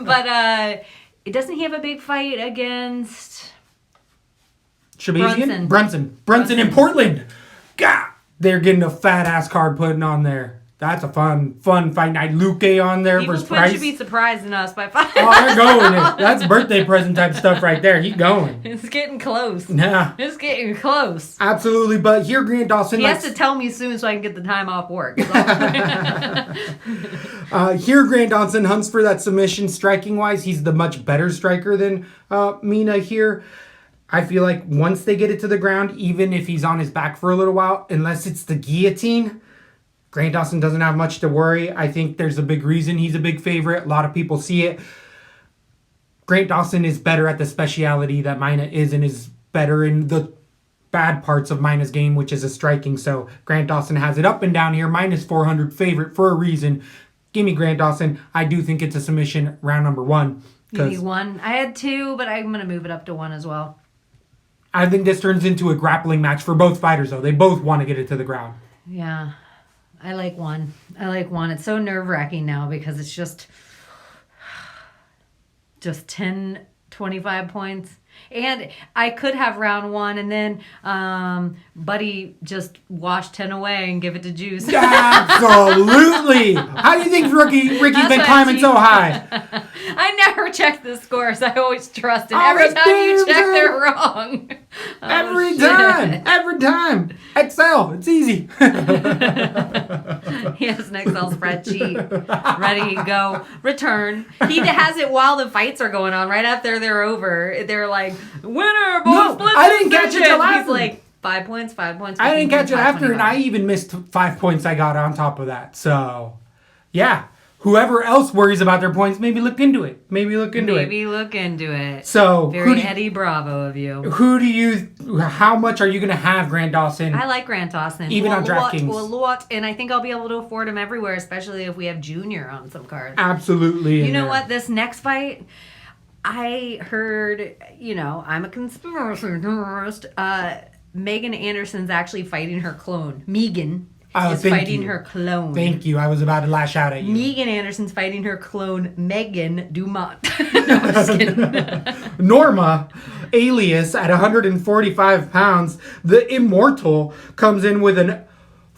But doesn't he have a big fight against Shabazian? Brunson in Portland. God, they're getting a fat ass card putting on there. That's a fun fight night. Luke on there Evil versus Twin Price. should be surprising us by five. Oh, they're going. That's birthday present type stuff right there. He's going. It's getting close. Yeah. It's getting close. Absolutely. But here, Grant Dawson. He has to tell me soon so I can get the time off work. Here, Grant Dawson hunts for that submission. Striking wise, he's the much better striker than Mina here. I feel like once they get it to the ground, even if he's on his back for a little while, unless it's the guillotine, Grant Dawson doesn't have much to worry. I think there's a big reason he's a big favorite. A lot of people see it. Grant Dawson is better at the speciality that Mina is, and is better in the bad parts of Mina's game, which is a striking. So Grant Dawson has it up and down here. Minus 400 favorite for a reason. Give me Grant Dawson. I do think it's a submission round number 1. You need 1. I had 2, but I'm going to move it up to 1 as well. I think this turns into a grappling match for both fighters, though. They both want to get it to the ground. Yeah. I like 1. It's so nerve-wracking now because it's just 10, 25 points. And I could have round 1 and then Buddy just wash 10 away and give it to Juice. Absolutely. How do you think Ricky's been climbing so high? I never check the scores. I always trust it. Every time you check, they're wrong. Every time. Excel. It's easy. He has an Excel spreadsheet ready to go. Return. He has it while the fights are going on. Right after they're over, they're like, winner, both split. I didn't catch it till after. He's like, 5 points, 5 points. I didn't catch it after, 25. and I even missed 5 points I got on top of that. So, yeah. Whoever else worries about their points, maybe look into it. So, very Eddie Bravo of you. How much are you going to have Grant Dawson? I like Grant Dawson. Even on DraftKings. A lot, and I think I'll be able to afford him everywhere, especially if we have Junior on some cards. Absolutely. You know what? This next fight, I heard, I'm a conspiracy theorist. Megan Anderson's actually fighting her clone. Megan is fighting her clone. Thank you. I was about to lash out at you. Megan Anderson's fighting her clone, Megan Dumont. No, I'm just kidding. Norma, alias at 145 pounds, the Immortal, comes in with an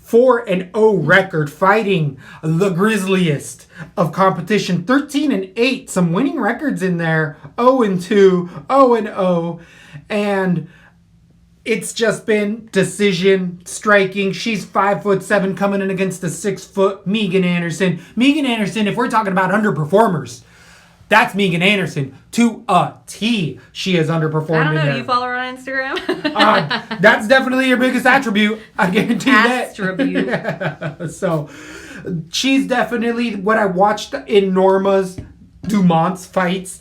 4-0 record, fighting the grisliest of competition. 13-8, some winning records in there. 0-2, 0-0, and it's just been decision striking. She's 5'7", coming in against the 6 foot Megan Anderson. Megan Anderson, if we're talking about underperformers, that's Megan Anderson to a T. She has underperformed. I don't know. In there. You follow her on Instagram? That's definitely your biggest attribute. I guarantee that. Attribute. So she's definitely what I watched in Norma's Dumont's fights.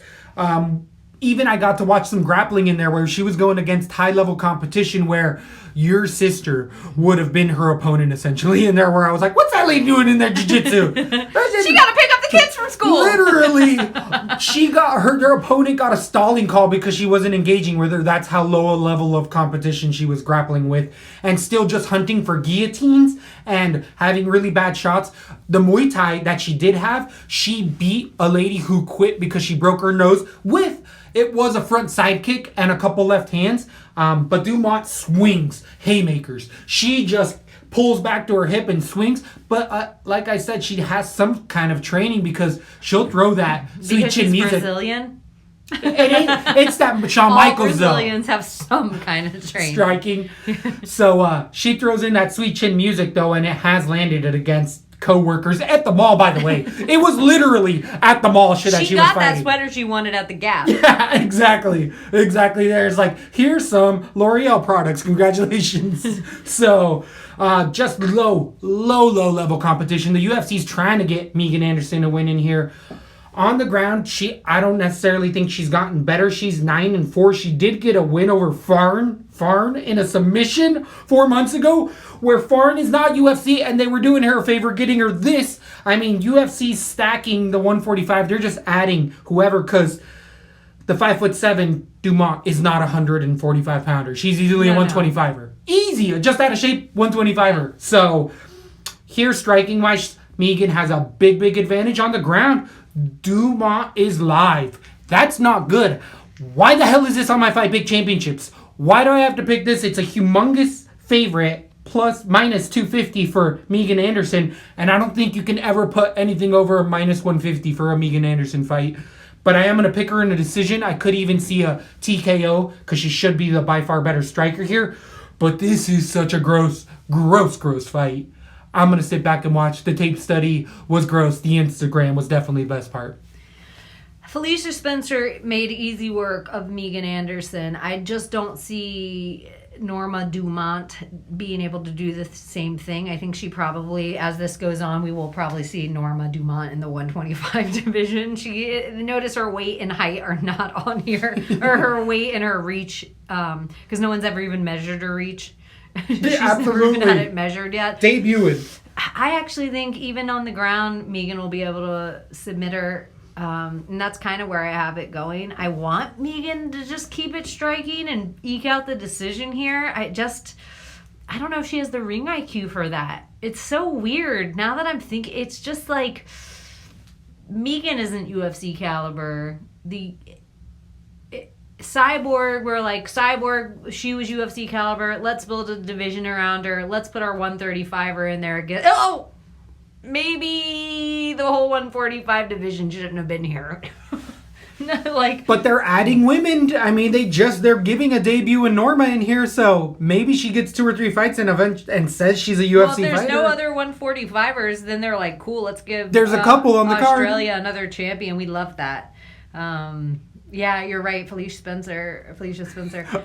even I got to watch some grappling in there where she was going against high-level competition where your sister would have been her opponent essentially in there, where I was like, what's that lady doing in there jiu-jitsu? She got to pick up the kids from school. Literally, their opponent got a stalling call because she wasn't engaging with her. That's how low a level of competition she was grappling with, and still just hunting for guillotines and having really bad shots. The Muay Thai that she did have, she beat a lady who quit because she broke her nose with, it was a front side kick and a couple left hands. But Dumont swings haymakers. She just pulls back to her hip and swings. But like I said, she has some kind of training because she'll throw that sweet chin music. Brazilian? It's that Shawn Michaels though. All Brazilians have some kind of training. Striking. So she throws in that sweet chin music though, and it has landed it against co-workers at the mall, by the way. It was literally at the mall that she was fighting. She got that sweater she wanted at the Gap. Yeah, exactly. There's like, here's some L'Oreal products. Congratulations. So, just low level competition. The UFC's trying to get Megan Anderson to win in here. On the ground, I don't necessarily think she's gotten better. She's 9-4. She did get a win over Farn in a submission 4 months ago, where Farn is not UFC, and they were doing her a favor getting her this. I mean, UFC's stacking the 145. They're just adding whoever, because the 5'7" Dumont is not a 145 pounder. She's easily a 125er. Easy, just out of shape 125er. So here, striking wise, Megan has a big advantage. On the ground, Dumont is live. That's not good. Why the hell is this on my Fight Big Championships? Why do I have to pick this? It's a humongous favorite, minus 250 for Megan Anderson, and I don't think you can ever put anything over a minus 150 for a Megan Anderson fight. But I am going to pick her in a decision. I could even see a TKO because she should be the by far better striker here. But this is such a gross fight. I'm going to sit back and watch. The tape study was gross. The Instagram was definitely the best part. Felicia Spencer made easy work of Megan Anderson. I just don't see Norma Dumont being able to do the same thing. I think she probably, as this goes on, we will probably see Norma Dumont in the 125 division. Notice her weight and height are not on here, or her weight and her reach, because no one's ever even measured her reach. She's absolutely never had it measured yet. Debuted. I actually think even on the ground, Megan will be able to submit her. And that's kind of where I have it going. I want Megan to just keep it striking and eke out the decision here. I don't know if she has the ring IQ for that. It's so weird. Now that I'm thinking, it's just like Megan isn't UFC caliber. Cyborg, we're like, Cyborg, she was UFC caliber. Let's build a division around her. Let's put our 135er in there again. Oh! Maybe the whole 145 division shouldn't have been here. But they're adding women. I mean, they're giving a debut in Norma in here, so maybe she gets 2 or 3 fights and says she's a UFC fighter. Well, if there's no other 145ers, then they're like, cool, let's give there's a couple on the card. Australia another champion. We love that. Yeah, you're right, Felicia Spencer.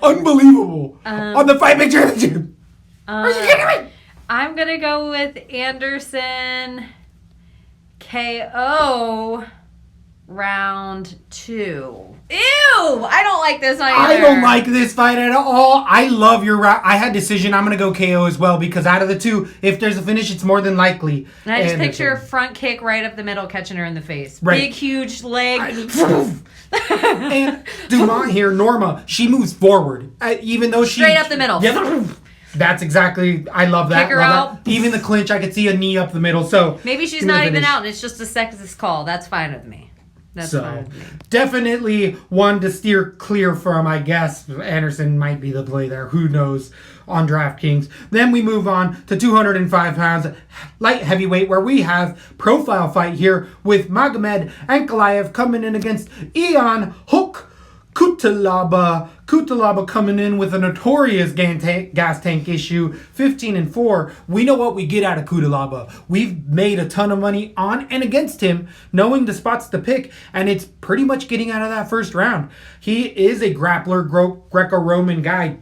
Unbelievable. On the Fight Big Championship. Are you kidding me? I'm going to go with Anderson KO round 2. Ew! I don't like this either. I don't like this fight at all. I love your route. I had decision. I'm going to go KO as well because out of the two, if there's a finish, it's more than likely. And I just picture a front kick right up the middle catching her in the face. Right. Big, huge leg. And Dumont here, Norma, she moves forward. Even though she... Straight up the middle. Yeah, that's exactly... I love that. Kick her out. That. Even the clinch, I could see a knee up the middle. So maybe she's not even out and it's just a sexist call. That's fine with me. That's fine with me. Definitely one to steer clear from, I guess. Anderson might be the play there. Who knows on DraftKings. Then we move on to 205 pounds light heavyweight where we have profile fight here with Magomed Ankalaev coming in against Ion Hook Kutalaba. Kutalaba coming in with a notorious gas tank issue, 15-4. We know what we get out of Kutalaba. We've made a ton of money on and against him, knowing the spots to pick, and it's pretty much getting out of that first round. He is a grappler, Greco-Roman guy,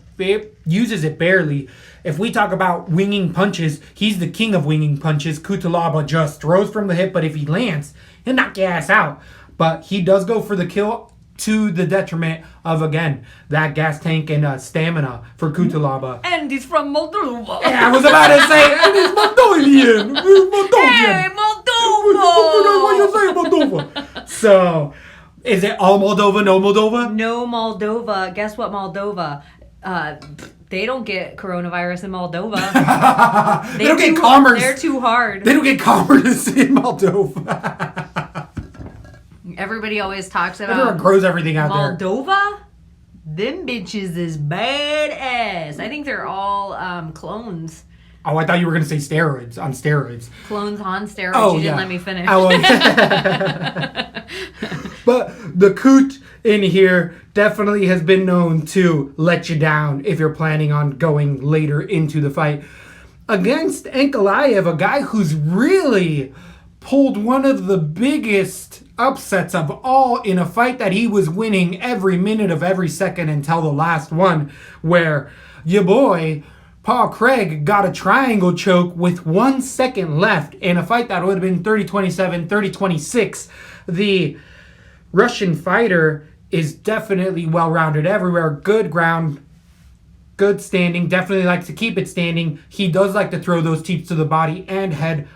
uses it barely. If we talk about winging punches, he's the king of winging punches. Kutalaba just throws from the hip, but if he lands, he'll knock your ass out. But he does go for the kill. to the detriment of, again, that gas tank and stamina for Cutelaba. And he's from Moldova. Yeah, I was about to say, and it's Moldovan. Hey, What you say, Moldova? So, is it all Moldova, no Moldova? No Moldova. Guess what, Moldova? They don't get coronavirus in Moldova. They don't get commerce. They're too hard. They don't get commerce in Moldova. Everybody always talks about Everyone grows everything out Moldova. Them bitches is badass. I think they're all clones. Oh, I thought you were going to say steroids. On steroids. Clones on steroids. Oh, You didn't yeah. let me finish. Oh, yeah. But the coot in here definitely has been known to let you down if you're planning on going later into the fight. Against Ankalaev, a guy who's really pulled one of the biggest upsets of all in a fight that he was winning every minute of every second until the last one, where your boy Paul Craig got a triangle choke with 1 second left in a fight that would have been 30-27, 30-26. The Russian fighter is definitely well-rounded everywhere. Good ground, good standing. Definitely likes to keep it standing. He does like to throw those teeps to the body and head.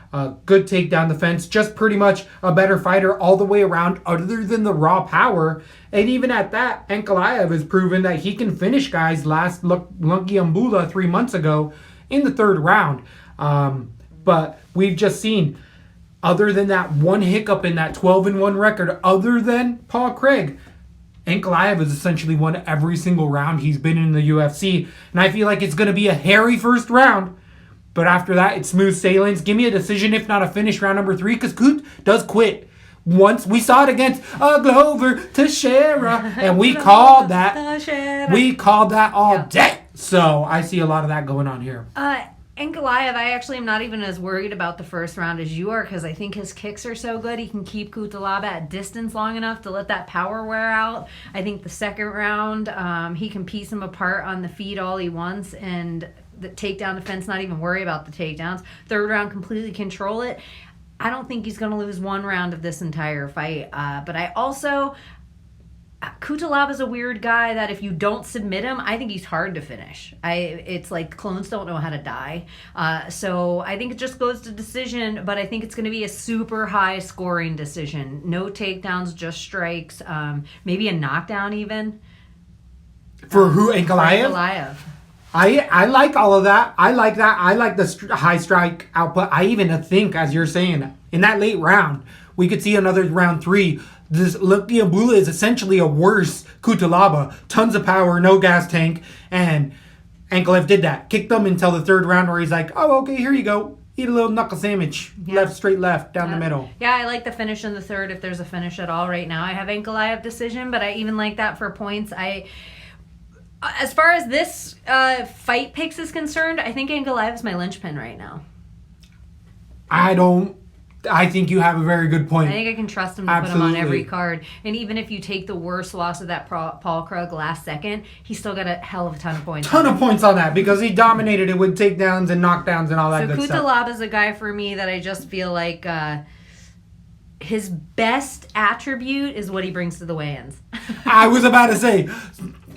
Good takedown defense. Just pretty much a better fighter all the way around other than the raw power. And even at that, Ankalaev has proven that he can finish guys. Last Lungiambula 3 months ago in the third round. But we've just seen, other than that one hiccup in that 12-1 record, other than Paul Craig, Ankalaev has essentially won every single round he's been in the UFC. And I feel like it's going to be a hairy first round. But after that, it's smooth sailings. Give me a decision, if not a finish, round number 3. Because Coot does quit. Once we saw it against Glover Teixeira. And we called that. We called that all day. So I see a lot of that going on here. Ankalaev, I actually am not even as worried about the first round as you are, because I think his kicks are so good. He can keep Cutelaba at distance long enough to let that power wear out. I think the second round, he can piece him apart on the feet all he wants, and the takedown defense, not even worry about the takedowns. Third round, completely control it. I don't think he's going to lose one round of this entire fight. But I also... Cutelaba is a weird guy that if you don't submit him, I think he's hard to finish. It's like clones don't know how to die. So I think it just goes to decision, but I think it's going to be a super high scoring decision. No takedowns, just strikes. Maybe a knockdown even. For who, Ankalaev? Ankalaev. I like all of that. I like that. I like the high strike output. I even think, as you're saying, in that late round, we could see another round 3. This Lungiambula is essentially a worse Cutelaba. Tons of power, no gas tank. And Ankalaev did that. Kicked them until the third round where he's like, oh, okay, here you go. Eat a little knuckle sandwich. Yeah. Straight left, down the middle. Yeah, I like the finish in the third if there's a finish at all right now. I have Ankalaev decision, but I even like that for points. As far as this fight picks is concerned, I think Ankalaev is my linchpin right now. I think you have a very good point. I think I can trust him to put him on every card. And even if you take the worst loss of that Paul Craig last second, he still got a hell of a ton of points. Ton of points on that because he dominated it with takedowns and knockdowns and all that good stuff. So Cutelaba is a guy for me that I just feel like his best attribute is what he brings to the weigh-ins. I was about to say,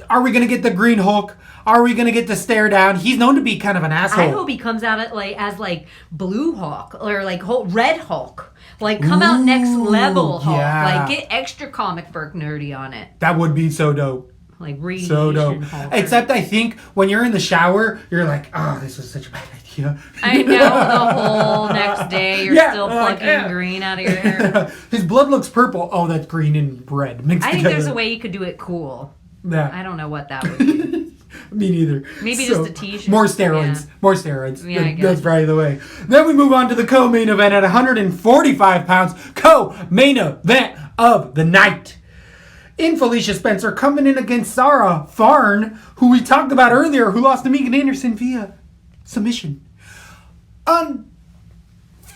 are we going to get the Green Hulk? Are we going to get the stare down? He's known to be kind of an asshole. I hope he comes out as Blue Hulk or Red Hulk. Come out next level Hulk. Yeah. Get extra comic book nerdy on it. That would be so dope. Radiation so dope. Hulk. Except I think when you're in the shower, you're like, oh, this was such a bad idea. I know, the whole next day you're still plucking green out of your hair. His blood looks purple. Oh, that's green and red mixed together. I think there's a way you could do it cool. Yeah. I don't know what that would be. Me neither. Maybe just a t-shirt. More steroids. Yeah. More steroids. Yeah, I guess. That's probably the way. Then we move on to the co-main event at 145 pounds. Co-main event of the night. In Felicia Spencer coming in against Sarah Farn, who we talked about earlier, who lost to Megan Anderson via submission.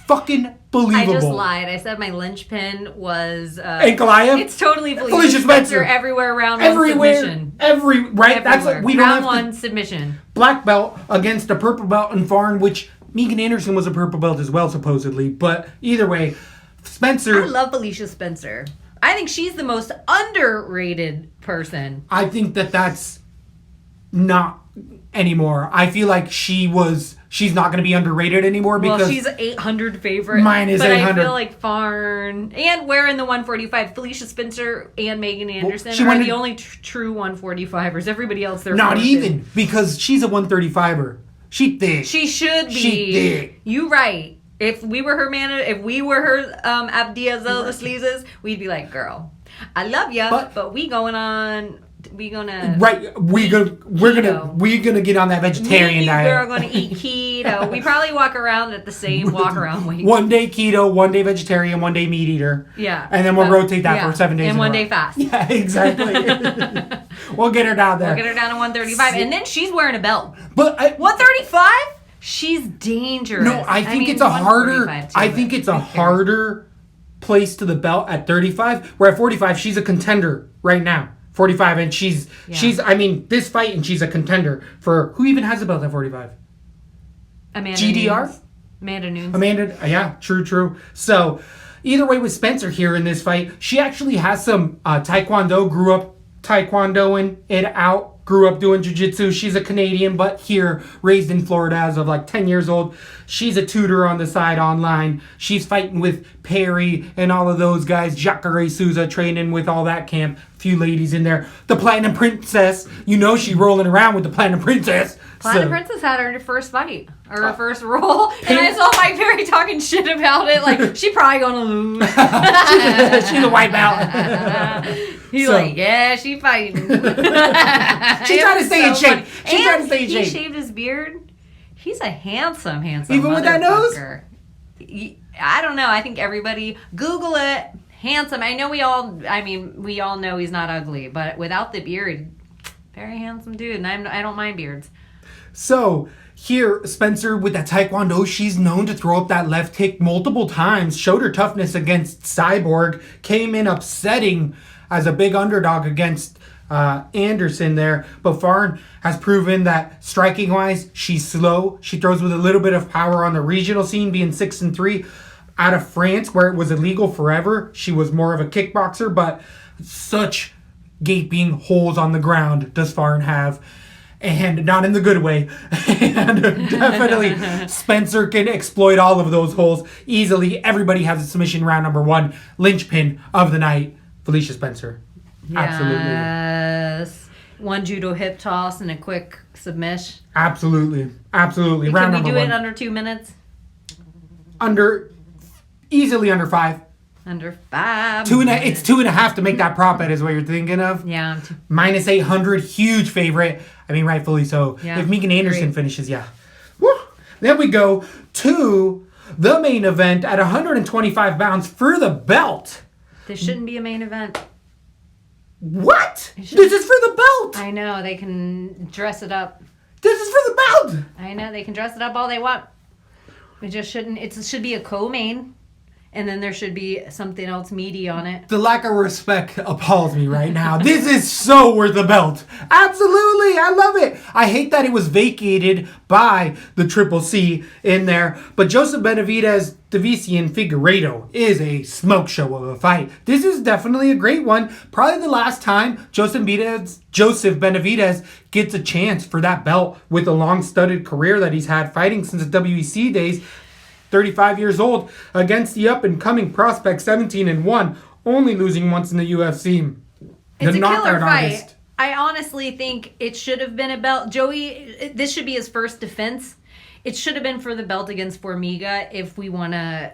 Fucking believable. I just lied. I said my linchpin was Ankalaev. It's totally Felicia Spencer everywhere. Round one submission. Right. Everywhere. That's what we don't round have to, one submission. Black belt against a purple belt in Farn, which Megan Anderson was a purple belt as well, supposedly. But either way, Spencer. I love Felicia Spencer. I think she's the most underrated person. I think that's not anymore. I feel like she's not going to be underrated anymore because... Well, she's an 800 favorite. Mine is 800. But I feel like Farn... And we're in the 145. Felicia Spencer and Megan Anderson are the only true 145ers. Everybody else, they're not forces. even, because she's a 135er. She thick. She should be. She thick. You right. If we were her Abdiazo the Sleezes, we'd be like, girl, I love ya, but we gonna right. We're gonna get on that vegetarian diet. We're gonna eat keto. We probably walk around at the same walk around weight. One day keto, one day vegetarian, one day meat eater. Yeah, and then we'll rotate that for 7 days. And one day fast. Yeah, exactly. We'll get her down there. We'll get her down to 135, and then she's wearing a belt. But 135. She's dangerous. No, I think it's a harder. I think it's a harder place to the belt at 35. Where at 45, she's a contender right now. 45, and she's. I mean, this fight, and she's a contender for who even has a belt at 45. Amanda GDR. Nunes. Amanda Nunes. Amanda, yeah, true. So, either way, with Spencer here in this fight, she actually has some taekwondo. Grew up taekwondoing it out. Grew up doing jiu-jitsu. She's a Canadian, but here, raised in Florida as of like 10 years old. She's a tutor on the side online. She's fighting with Perry and all of those guys. Jacare Souza training with all that camp. A few ladies in there. The Platinum Princess. You know she rolling around with the Platinum Princess. Platinum Princess had her first fight. Or her first role. And I saw Mike Perry talking shit about it. Like, she probably gonna lose. She's a white belt. He's like, yeah, she fighting. She's trying to stay in shape. She's trying to stay in shape. He shaved his beard. He's a handsome even with that nose? I don't know. I think everybody, Google it. Handsome. I know we all know he's not ugly. But without the beard, very handsome dude. And I don't mind beards. So, here, Spencer, with that taekwondo, she's known to throw up that left kick multiple times, showed her toughness against Cyborg, came in upsetting as a big underdog against Anderson there. But Farn has proven that striking-wise, she's slow. She throws with a little bit of power on the regional scene, being 6-3. Out of France, where it was illegal forever, she was more of a kickboxer, but such gaping holes on the ground does Farn have. And not in the good way. And definitely Spencer can exploit all of those holes easily. Everybody has a submission round number 1. Linchpin of the night, Felicia Spencer. Yes. One judo hip toss and a quick submission. Absolutely. Round number 1. Can we do it under 2 minutes? Easily under 5. Under 5. It's 2.5 to make that prop bet is what you're thinking of. Yeah. Minus 800, huge favorite. I mean, rightfully so. Yeah, if Megan Anderson finishes, yeah. Woo. Then we go to the main event at 125 pounds for the belt. This shouldn't be a main event. What? This is for the belt. I know. They can dress it up. This is for the belt. I know. They can dress it up all they want. It just shouldn't. It should be a co-main. And then there should be something else meaty on it. The lack of respect appalls me right now. This is so worth the belt. Absolutely. I love it. I hate that it was vacated by the Triple C in there. But Joseph Benavidez, Davician Figueiredo is a smoke show of a fight. This is definitely a great one. Probably the last time Joseph Benavidez gets a chance for that belt with a long-studded career that he's had fighting since the WEC days. 35 years old, against the up-and-coming prospect, 17-1, only losing once in the UFC. It's a killer fight. I honestly think it should have been a belt. Joey, this should be his first defense. It should have been for the belt against Formiga if we want to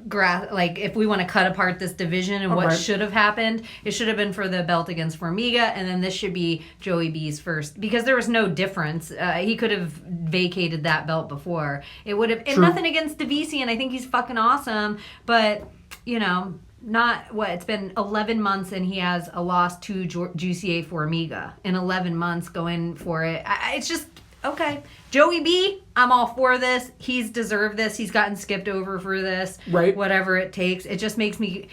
cut apart this division and what should have happened. It should have been for the belt against Formiga, and then this should be Joey B's first, because there was no difference. He could have vacated that belt before. It would have, and nothing against Davician. I think he's fucking awesome, but it's been 11 months and he has a loss to Jussier Formiga in 11 months going for it. It's just okay. Joey B, I'm all for this. He's deserved this. He's gotten skipped over for this. Right. Whatever it takes. It just makes me...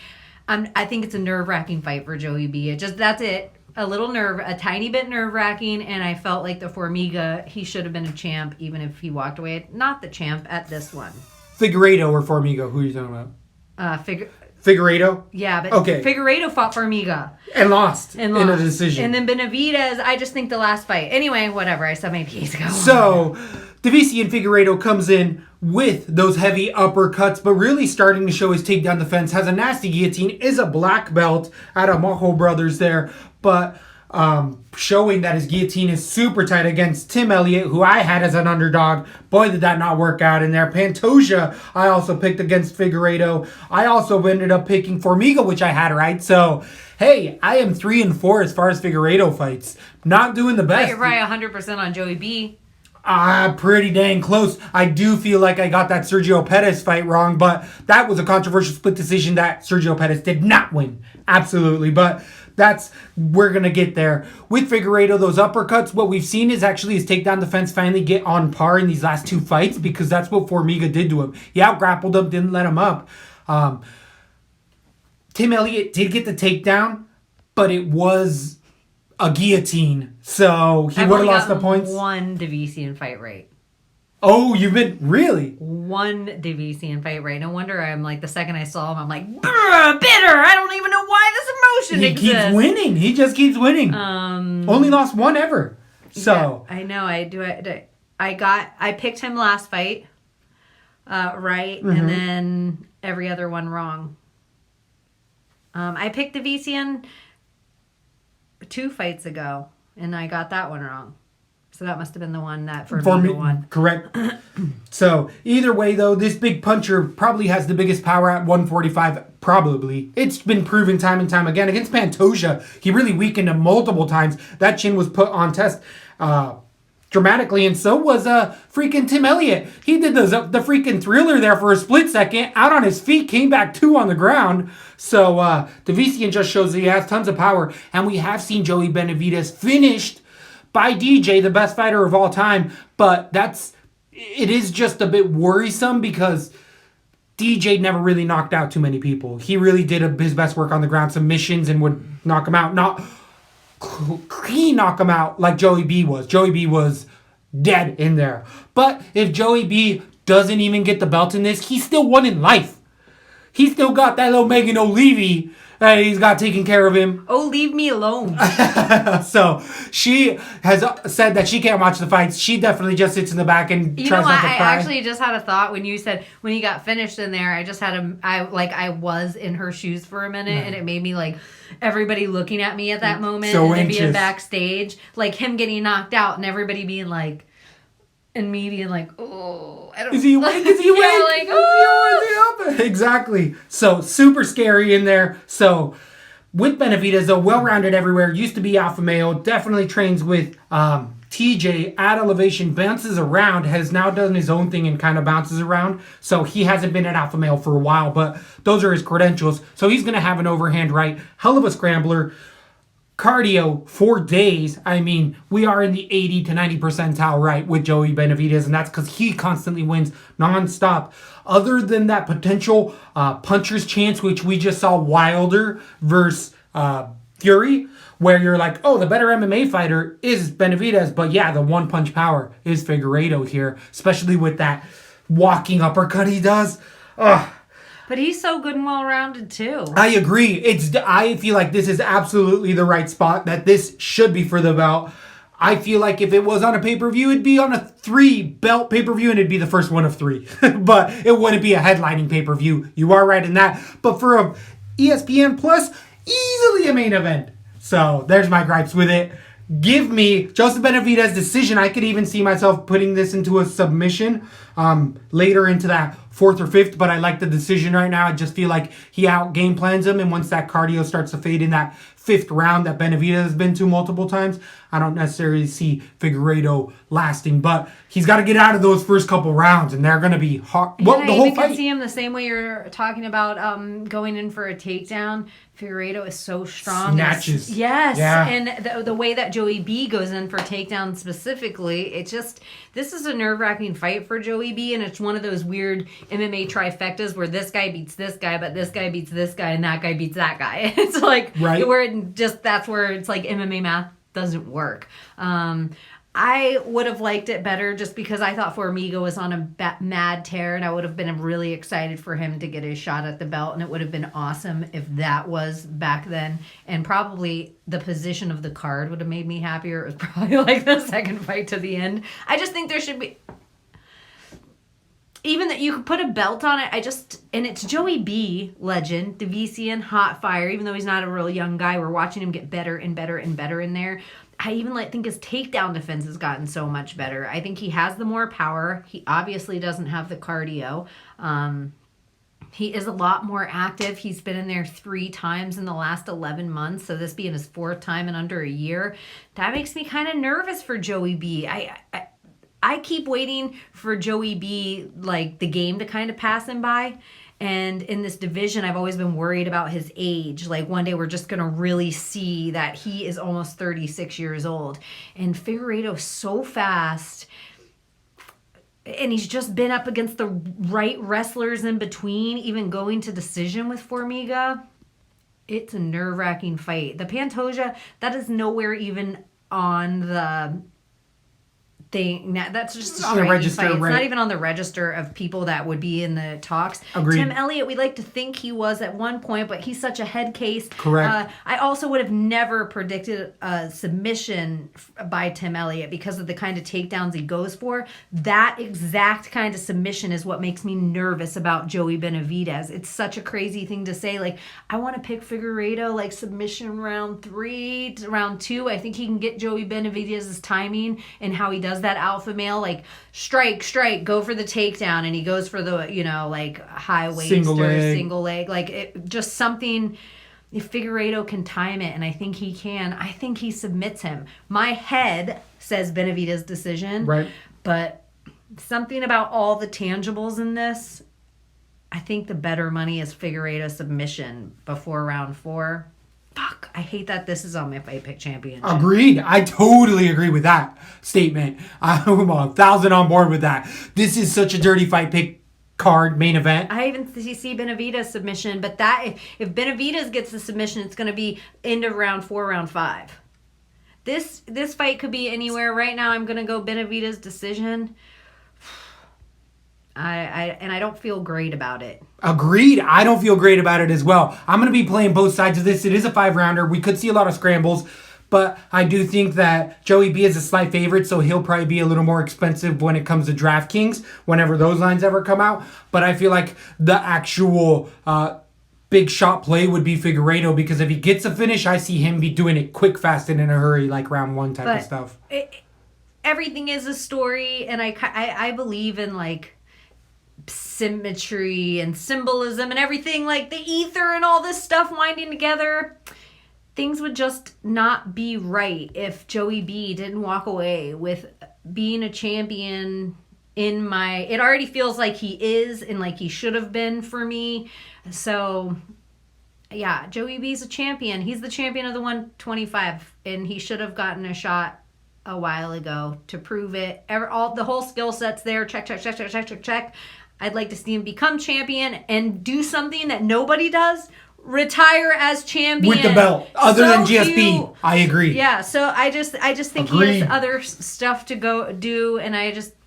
I think it's a nerve-wracking fight for Joey B. That's it. A tiny bit nerve-wracking, and I felt like the Formiga, he should have been a champ even if he walked away. Not the champ at this one. Figueiredo or Formiga? Who are you talking about? Figueiredo? Yeah, but Okay. Figueiredo fought Formiga. And lost in a decision. And then Benavidez, I just think the last fight. Anyway, whatever. I said my piece. Go on. So, Davician Figueiredo comes in with those heavy uppercuts, but really starting to show his takedown defense. Has a nasty guillotine, is a black belt out of Maho Brothers there, but showing that his guillotine is super tight against Tim Elliott, who I had as an underdog. Boy, did that not work out in there. Pantoja, I also picked against Figueiredo. I also ended up picking Formiga, which I had right. So, hey, I am 3-4 as far as Figueiredo fights. Not doing the best. You're probably 100% on Joey B. Pretty dang close. I do feel like I got that Sergio Pettis fight wrong, but that was a controversial split decision that Sergio Pettis did not win. Absolutely. But we're going to get there. With Figueiredo, those uppercuts, what we've seen is actually his takedown defense finally get on par in these last two fights, because that's what Formiga did to him. He out-grappled him, didn't let him up. Tim Elliott did get the takedown, but it was a guillotine, so he would have lost the points. One Davician fight right. Oh, you've been really? One Davician fight right. No wonder I'm like, the second I saw him, I'm like, bitter. I don't even know why this emotion exists. He keeps winning. He just keeps winning. Only lost one ever. So yeah, I know. I picked him last fight, right, and then every other one wrong. I picked Davician 2 fights ago, and I got that one wrong. So that must have been the one that Formiga won. Correct. So either way, though, this big puncher probably has the biggest power at 145. Probably. It's been proven time and time again. Against Pantoja, he really weakened him multiple times. That chin was put on test dramatically, and so was freaking Tim Elliott. He did the freaking thriller there for a split second, out on his feet, came back 2 on the ground. So Davician just shows that he has tons of power, and we have seen Joey Benavidez finished by DJ, the best fighter of all time, but it is just a bit worrisome because DJ never really knocked out too many people. He really did his best work on the ground, submissions, and would knock him out. Not clean knock him out like Joey B was. Joey B was dead in there. But if Joey B doesn't even get the belt in this, he still won in life. He still got that little Megan O'Leary that he's got taking care of him. Oh, leave me alone. So she has said that she can't watch the fights. She definitely just sits in the back and tries not to cry. I actually just had a thought when you said, when he got finished in there, I just had I was in her shoes for a minute, and it made me like everybody looking at me at that moment, so and then anxious. being backstage, like him getting knocked out and everybody being like, and me being like, oh, I don't know. Is he awake? Is he awake? Yeah, like, oh. Is he up? Exactly. So, super scary in there. So, with Benavidez, though, well-rounded everywhere. Used to be alpha male. Definitely trains with TJ at elevation. Bounces around. Has now done his own thing and kind of bounces around. So, he hasn't been an alpha male for a while. But those are his credentials. So, he's going to have an overhand right. Hell of a scrambler. Cardio for days. I mean, we are in the 80 to 90 percentile right with Joey Benavidez, and that's because he constantly wins nonstop. Other than that potential puncher's chance, which we just saw Wilder versus Fury, where you're like, oh, the better MMA fighter is Benavidez, but yeah, the one punch power is Figueiredo here, especially with that walking uppercut he does. Ugh. But he's so good and well-rounded, too. I agree. I feel like this is absolutely the right spot, that this should be for the belt. I feel like if it was on a pay-per-view, it'd be on a 3-belt pay-per-view, and it'd be the first one of 3. But it wouldn't be a headlining pay-per-view. You are right in that. But for a ESPN Plus, easily a main event. So there's my gripes with it. Give me Joseph Benavidez decision. I could even see myself putting this into a submission later into that 4th or 5th, but I like the decision right now. I just feel like he out game plans him, and once that cardio starts to fade in that 5th round that Benavidez has been to multiple times, I don't necessarily see Figueiredo lasting, but he's got to get out of those first couple rounds, and they're going to be hard. Well, the whole fight. I can see him the same way you're talking about going in for a takedown. Figueiredo is so strong. Snatches. Yes. Yeah. And the way that Joey B goes in for takedown specifically, this is a nerve-wracking fight for Joey B, and it's one of those weird MMA trifectas where this guy beats this guy, but this guy beats this guy, and that guy beats that guy. It's like, right. that's where it's like MMA math doesn't work. I would have liked it better just because I thought Formiga was on a mad tear, and I would have been really excited for him to get his shot at the belt, and it would have been awesome if that was back then. And probably the position of the card would have made me happier. It was probably like the second fight to the end. I just think there should be... Even that you could put a belt on it, and it's Joey B, legend, Davician, hot fire, even though he's not a real young guy, we're watching him get better and better and better in there. I even think his takedown defense has gotten so much better. I think he has the more power. He obviously doesn't have the cardio. He is a lot more active. He's been in there 3 times in the last 11 months, so this being his 4th time in under a year. That makes me kind of nervous for Joey B. I keep waiting for Joey B, like, the game to kind of pass him by. And in this division, I've always been worried about his age. Like, one day we're just going to really see that he is almost 36 years old. And Figueiredo's so fast. And he's just been up against the right wrestlers in between, even going to decision with Formiga. It's a nerve-wracking fight. The Pantoja, that is nowhere even on the... thing. That's just a striking fight. It's not even on the register of people that would be in the talks. Agreed. Tim Elliott, we like to think he was at one point, but he's such a head case. Correct. I also would have never predicted a submission by Tim Elliott because of the kind of takedowns he goes for. That exact kind of submission is what makes me nervous about Joey Benavidez. It's such a crazy thing to say. Like, I want to pick Figueiredo, like, submission round 3 to round 2. I think he can get Joey Benavidez's timing and how he does that alpha male, like, strike, go for the takedown, and he goes for the, like, high waist single leg. Like, just something, if Figueiredo can time it, and I think he can, I think he submits him. My head says Benavidez decision. Right. But something about all the tangibles in this, I think the better money is Figueiredo submission before round 4. Fuck, I hate that this is on my Fight Pick Championship. Agreed. I totally agree with that statement. I'm 1,000 on board with that. This is such a dirty Fight Pick card main event. I even see Benavidez submission, but that if Benavidez gets the submission, it's going to be end of round 4, round 5. This fight could be anywhere. Right now, I'm going to go Benavidez decision. I don't feel great about it. Agreed. I don't feel great about it as well. I'm going to be playing both sides of this. It is a 5-rounder. We could see a lot of scrambles, but I do think that Joey B is a slight favorite, so he'll probably be a little more expensive when it comes to DraftKings, whenever those lines ever come out. But I feel like the actual big shot play would be Figueiredo, because if he gets a finish, I see him be doing it quick, fast, and in a hurry, like round 1 type of stuff. Everything is a story, and I believe in, like, symmetry and symbolism and everything, like the ether and all this stuff winding together. Things would just not be right if Joey B didn't walk away with being a champion it already feels like he is and like he should have been for me. So yeah, Joey B's a champion. He's the champion of the 125, and he should have gotten a shot a while ago to prove it. The whole skill set's there. Check. I'd like to see him become champion and do something that nobody does. Retire as champion with the belt, other than GSP. I agree. Yeah, so I just think he has other stuff to go do, and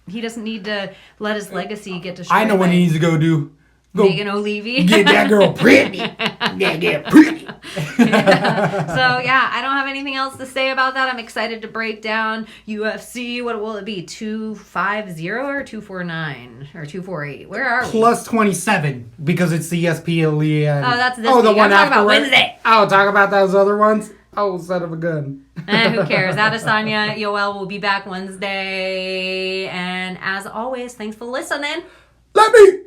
he doesn't need to let his legacy get destroyed. I know what he needs to go do. Megan O'Leary. Get that girl pretty. Get pretty. So, yeah, I don't have anything else to say about that. I'm excited to break down UFC. What will it be? 250 or 249 or 248? Where are we? Plus 27, because it's the ESP Elliott. Oh, that's this week. The one after about Wednesday. Oh, talk about those other ones? Oh, son of a gun. Who cares? Adesanya Yoel will be back Wednesday. And as always, thanks for listening. Let me